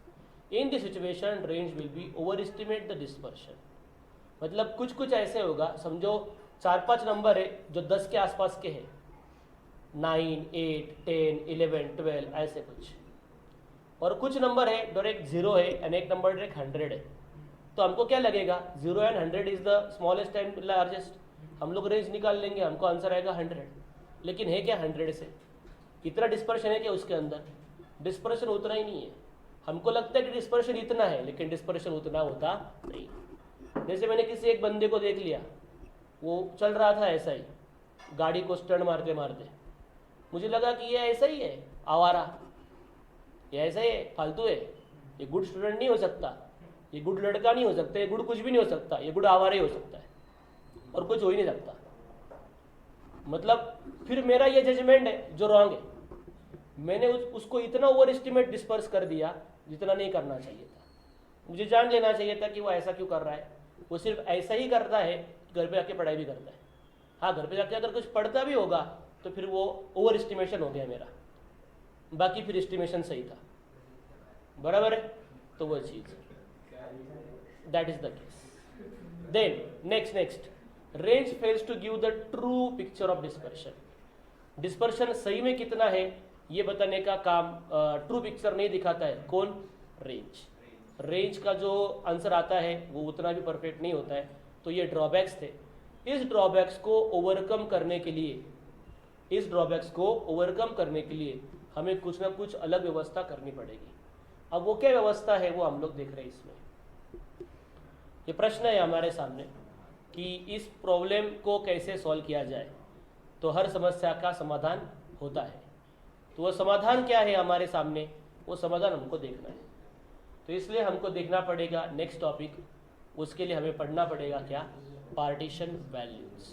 Speaker 2: In this situation, range will be overestimate the dispersion. मतलब कुछ कुछ ऐसे होगा, समझो 4-5 नंबर है जो 10 के आसपास के हैं, 9, 8, 10, 11, 12 ऐसे कुछ, और कुछ नंबर है डायरेक्ट 0 है एंड एक नंबर डायरेक्ट 100 है. तो हमको क्या लगेगा? 0 and 100 is the smallest and largest. हम लोग रेंज निकाल लेंगे, हमको आंसर आएगा 100. लेकिन है क्या 100 से? इतना डिस्पर्शन है क्या उसके अंदर? डिस्पर्शन उतना ही नहीं है. हमको लगता है कि डिस्पर्शन इतना है, लेकिन डिस्पर्शन उतना होता नहीं. जैसे मैंने किसी एक बंदे को देख लिया, वो चल रहा था ऐसा ही, गाड़ी को स्टर्न मारते मारते, मुझे लगा कि ये ऐसा ही है, आवारा, ये ऐसा ही है, फालतू है, ये गुड स्टूडेंट नहीं हो सकता, ये गुड लड़का नहीं हो सकता, ये गुड कुछ भी नहीं हो सकता, ये गुड आवारा ही हो सकता है, और कुछ हो ही नहीं सकता. मतलब फिर मेरा ये जजमेंट है जो रॉन्ग है. मैंने उसको इतना ओवर एस्टिमेट डिस्पर्स कर दिया जितना नहीं करना चाहिए था. मुझे जान लेना चाहिए था कि वो ऐसा क्यों कर रहा है. वो सिर्फ ऐसा ही करता है, घर पे आके पढ़ाई भी करता है. हाँ, घर पे जाके अगर कुछ पढ़ता भी होगा तो फिर वो ओवर एस्टिमेशन हो गया मेरा, बाकी फिर एस्टिमेशन सही था. बराबर है? तो वो चीज़, that is the case. Then next range fails to give the true picture of dispersion. Dispersion सही में कितना है ये बताने का काम ट्रू पिक्चर नहीं दिखाता है. कौन? रेंज. रेंज का जो आंसर आता है वो उतना भी परफेक्ट नहीं होता है. तो ये ड्रॉबैक्स थे. इस ड्रॉबैक्स को ओवरकम करने के लिए हमें कुछ ना कुछ अलग व्यवस्था करनी पड़ेगी. अब वो क्या व्यवस्था है वो हम लोग देख रहे हैं. इसमें ये प्रश्न है हमारे सामने कि इस प्रॉब्लम को कैसे सॉल्व किया जाए. तो हर समस्या का समाधान होता है. तो वो समाधान क्या है हमारे सामने, वो समाधान हमको देखना है. तो इसलिए हमको देखना पड़ेगा नेक्स्ट टॉपिक. उसके लिए हमें पढ़ना पड़ेगा क्या? Partition values.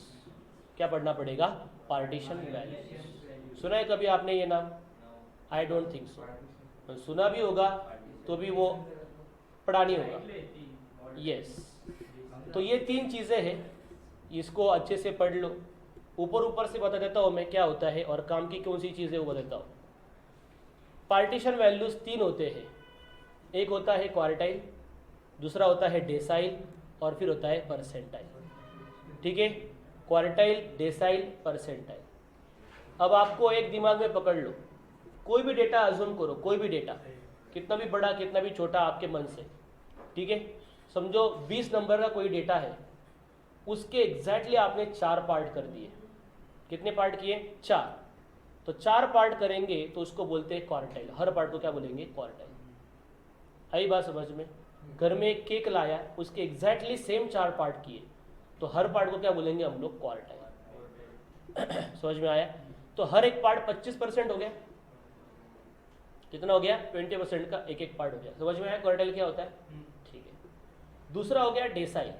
Speaker 2: क्या पढ़ना पड़ेगा? Partition values. सुना है कभी आपने ये नाम? I don't think so. सुना भी होगा तो भी वो पढ़ा नहीं होगा. यस. तो ये 3 चीज़ें हैं, इसको अच्छे से पढ़ लो. ऊपर से बता देता हूँ मैं क्या होता है और काम की कौन सी चीज़ें वो बताता हूँ. पार्टीशन वैल्यूज 3 होते हैं. एक होता है क्वार्टाइल, दूसरा होता है डेसाइल, और फिर होता है परसेंटाइल. ठीक है? Quartile, decyl, percentile. अब आपको एक दिमाग में पकड़ लो, कोई भी डेटा अज्यूम करो, कोई भी डेटा, कितना भी बड़ा कितना भी छोटा आपके मन से. ठीक है? समझो 20 नंबर का कोई डेटा है, उसके एग्जैक्टली आपने 4 पार्ट कर दिए. कितने पार्ट किए? 4. तो 4 पार्ट करेंगे तो उसको बोलते हैं क्वार्टाइल. हर पार्ट को क्या बोलेंगे? क्वार्टाइल. आई बात समझ में? घर में एक केक लाया, उसके एग्जैक्टली सेम 4 पार्ट किए, तो हर पार्ट को क्या बोलेंगे हम लोग? क्वार्टाइल. समझ में आया? तो हर एक पार्ट 25% हो गया. कितना हो गया? 20% का एक एक पार्ट हो गया. समझ में आया क्वार्टाइल क्या होता है? ठीक है. दूसरा हो गया डेसाइल.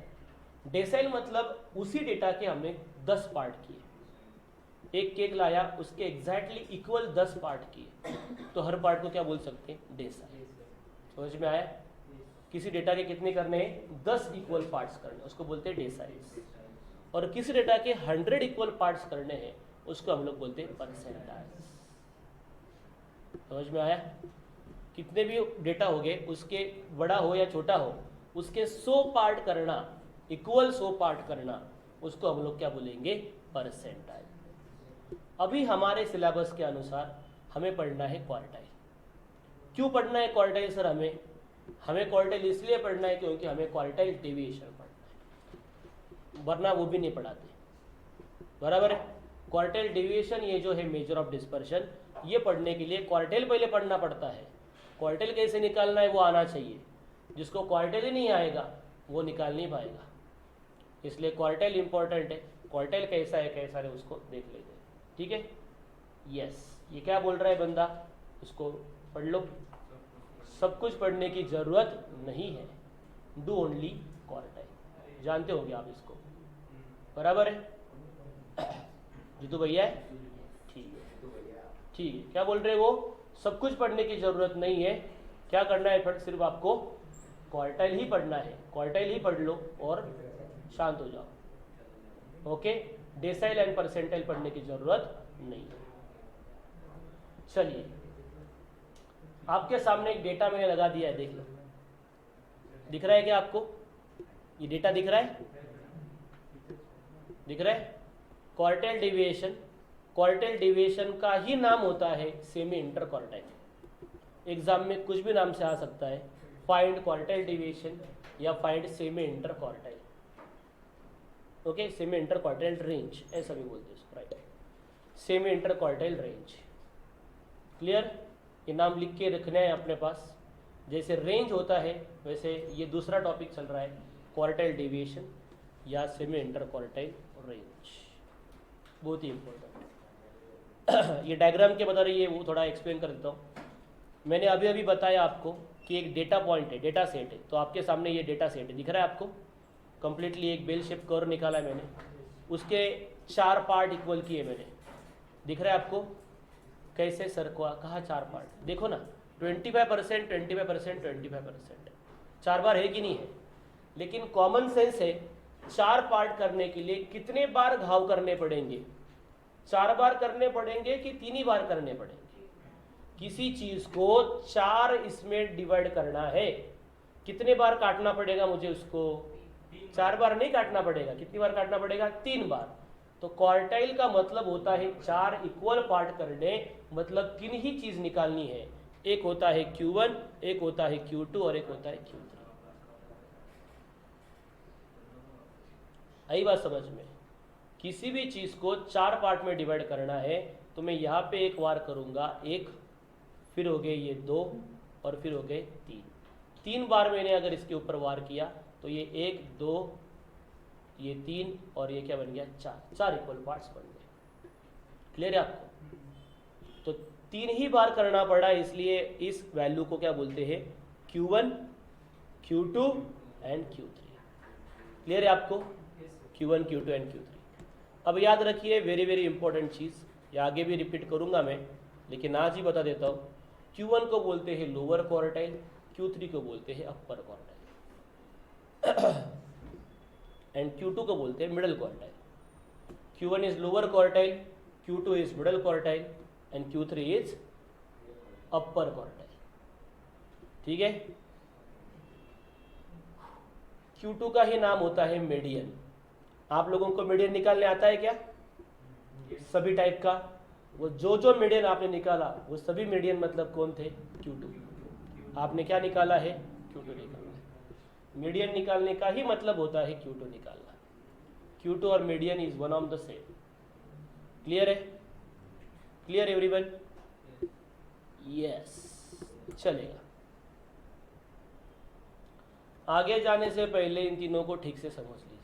Speaker 2: डेसाइल मतलब उसी डेटा के हमने 10 पार्ट किए. एक केक लाया, उसके एग्जैक्टली इक्वल 10 पार्ट किए, तो हर पार्ट को क्या बोल सकते हैं? डेसाइल. समझ में आया? किसी डेटा के कितने करने हैं? 10 इक्वल पार्ट्स करने, उसको बोलते हैं डेसाइल्स. और किसी डेटा के 100 इक्वल पार्ट्स करने हैं, उसको हम लोग बोलते हैं परसेंटाइल्स. समझ में आया? कितने भी डेटा हो गए, उसके बड़ा हो या छोटा हो, उसके 100 पार्ट करना, इक्वल 100 पार्ट करना, उसको हम लोग क्या बोलेंगे? परसेंटाइल. अभी हमारे सिलेबस के अनुसार हमें पढ़ना है क्वार्टाइल. क्यों पढ़ना है क्वार्टाइल सर? हमें क्वार्टाइल इसलिए पढ़ना है क्योंकि हमें क्वार्टाइल डेविएशन पढ़ना है, वरना वो भी नहीं पढ़ाते. बराबर है? क्वार्टाइल डेविएशन ये जो है मेजर ऑफ डिस्पर्शन, ये पढ़ने के लिए क्वार्टाइल पहले पढ़ना पड़ता है. क्वार्टाइल कैसे निकालना है वो आना चाहिए. जिसको क्वार्टाइल ही नहीं आएगा वो निकाल नहीं पाएगा. इसलिए क्वार्टाइल इंपॉर्टेंट है। क्वार्टाइल कैसा है कैसा है उसको देख लेते हैं, ठीक है। यस, ये क्या बोल रहा है बंदा, उसको पढ़ लो। सब कुछ पढ़ने की जरूरत नहीं है, डू ओनली क्वार्टाइल। जानते होंगे आप इसको, बराबर है जीतू भैया? ठीक है, ठीक है। क्या बोल रहे हैं वो, सब कुछ पढ़ने की जरूरत नहीं है, क्या करना है, फिर सिर्फ आपको क्वार्टाइल ही पढ़ना है। क्वार्टाइल ही पढ़ लो और शांत हो जाओ। ओके, डेसाइल एंड परसेंटाइल पढ़ने की जरूरत नहीं है। चलिए, आपके सामने एक डेटा मैंने लगा दिया है, देख लो। दिख रहा है क्या आपको? ये डेटा दिख रहा है? दिख रहा है? क्वार्टाइल डेविएशन, क्वार्टाइल डेविएशन का ही नाम होता है सेमी इंटर क्वार्टाइल। एग्जाम में कुछ भी नाम से आ सकता है, फाइंड क्वार्टाइल डेविएशन या find semi inter quartile. Okay, semi inter quartile range ऐसा भी बोलते हैं, right, semi inter quartile range. Clear? ये नाम लिख के रखना है अपने पास। जैसे रेंज होता है वैसे ये दूसरा टॉपिक चल रहा है, क्वार्टाइल डेविएशन या सेमी इंटर क्वार्टाइल रेंज, बहुत ही इंपॉर्टेंट। ये डायग्राम के बता रही है, वो थोड़ा एक्सप्लेन कर देता हूँ। मैंने अभी अभी बताया आपको कि एक डेटा पॉइंट है, डेटा सेट है, तो आपके सामने ये डेटा सेट है, दिख रहा है आपको? कंप्लीटली एक बेल शेप कर्व निकाला है मैंने, उसके 4 पार्ट इक्वल किए मैंने, दिख रहा है आपको? कैसे सर को कहा 4 पार्ट, देखो ना, 25%, 25%, 25%, 4 बार है कि नहीं है? लेकिन कॉमन सेंस है, 4 पार्ट करने के लिए कितने बार घाव करने पड़ेंगे? 4 बार करने पड़ेंगे कि 3 ही बार करने पड़ेंगे? किसी चीज को 4 इसमें डिवाइड करना है, कितने बार काटना पड़ेगा मुझे उसको? 4 बार नहीं काटना पड़ेगा, कितनी बार काटना पड़ेगा? 3 बार। तो क्वार्टाइल का मतलब होता है 4 इक्वल पार्ट करने, मतलब 3 ही चीज निकालनी है। एक होता है Q1, एक होता है Q2 और एक होता है Q3। आई बात समझ में? किसी भी चीज को 4 पार्ट में डिवाइड करना है तो मैं यहाँ पे एक वार करूंगा, 1, फिर हो गए ये 2 और फिर हो गए 3। 3 बार मैंने अगर इसके ऊपर वार किया तो ये 1, 2, ये 3 और ये क्या बन गया? 4 इक्वल पार्ट्स बन गए। क्लियर है आपको? तो 3 ही बार करना पड़ा, इसलिए इस वैल्यू को क्या बोलते हैं? Q1, Q2 and Q3। Clear है आपको? Q1, Q2 and Q3। अब याद रखिए, वेरी वेरी इंपॉर्टेंट चीज़, ये आगे भी रिपीट करूंगा मैं, लेकिन आज ही बता देता हूँ। Q1 को बोलते हैं लोअर क्वार्टाइल, Q3 को बोलते हैं अपर क्वार्टाइल एंड Q2 को बोलते हैं middle quartile. Q1 is lower quartile, Q2 is middle quartile and Q3 is upper quartile. ठीक है? Q2 का ही नाम होता है मीडियन। आप लोगों को मीडियन निकालने आता है क्या? सभी टाइप का, वो जो मीडियन आपने निकाला वो सभी मीडियन मतलब कौन थे? Q2। आपने क्या निकाला है? Q2 निकाला है। मीडियन निकालने का ही मतलब होता है Q2 निकालना। Q2 और median is one of the same. Clear है? Clear everyone? यस, चलेगा। आगे जाने से पहले इन तीनों को ठीक से समझ लीजिए।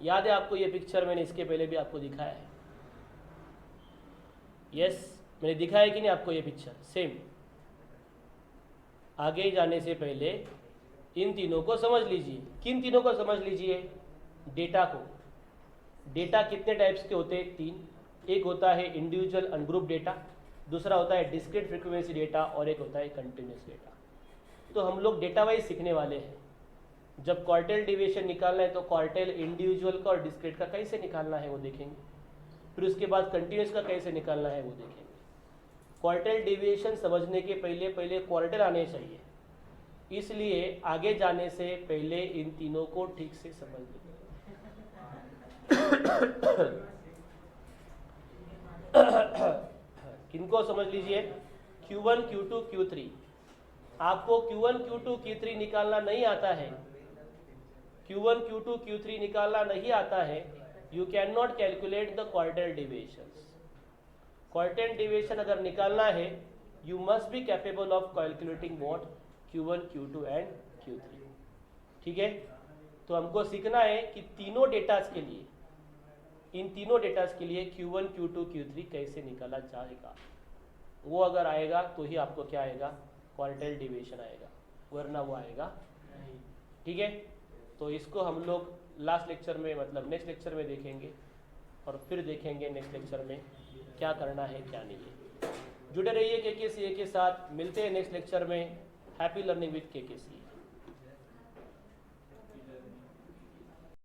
Speaker 2: याद है आपको ये पिक्चर, मैंने इसके पहले भी आपको दिखाया है। यस, मैंने दिखाया कि नहीं आपको ये पिक्चर? सेम। आगे जाने से पहले इन तीनों को समझ लीजिए। किन तीनों को समझ लीजिए? डेटा को। डेटा कितने टाइप्स के होते हैं? 3। एक होता है इंडिविजुअल अनग्रुप डेटा, दूसरा होता है डिस्क्रीट फ्रीक्वेंसी डेटा और एक होता है कंटिन्यूस डेटा। तो हम लोग डेटा वाइज सीखने वाले हैं। जब क्वार्टाइल डेविएशन निकालना है तो क्वार्टाइल इंडिविजुअल का और डिस्क्रीट का कैसे निकालना है वो देखेंगे, फिर उसके बाद कंटिन्यूस का कैसे निकालना है वो देखेंगे। क्वार्टाइल डेविएशन समझने के पहले क्वार्टाइल आने चाहिए, इसलिए आगे जाने से पहले इन तीनों को ठीक से समझ लीजिए। किनको समझ लीजिए? Q1, Q2, Q3। आपको Q1, Q2, Q3 निकालना नहीं आता है, Q1, Q2, Q3 निकालना नहीं आता है, you can not calculate the quartile deviations. Quartile deviation अगर निकालना है, you must be capable of calculating what? Q1, Q2 and Q3। ठीक है? तो हमको सीखना है कि तीनों डेटास के लिए, इन तीनों डेटास के लिए Q1, Q2, Q3 कैसे निकाला जाएगा। वो अगर आएगा तो ही आपको क्या आएगा, क्वार्टाइल डिविएशन आएगा, वरना वो आएगा नहीं। ठीक है, तो इसको हम लोग लास्ट लेक्चर में, मतलब नेक्स्ट लेक्चर में देखेंगे, और फिर देखेंगे नेक्स्ट लेक्चर में क्या करना है क्या नहीं है। जुड़े रहिए KKCA के साथ, मिलते हैं नेक्स्ट लेक्चर में। Happy learning with KKCA।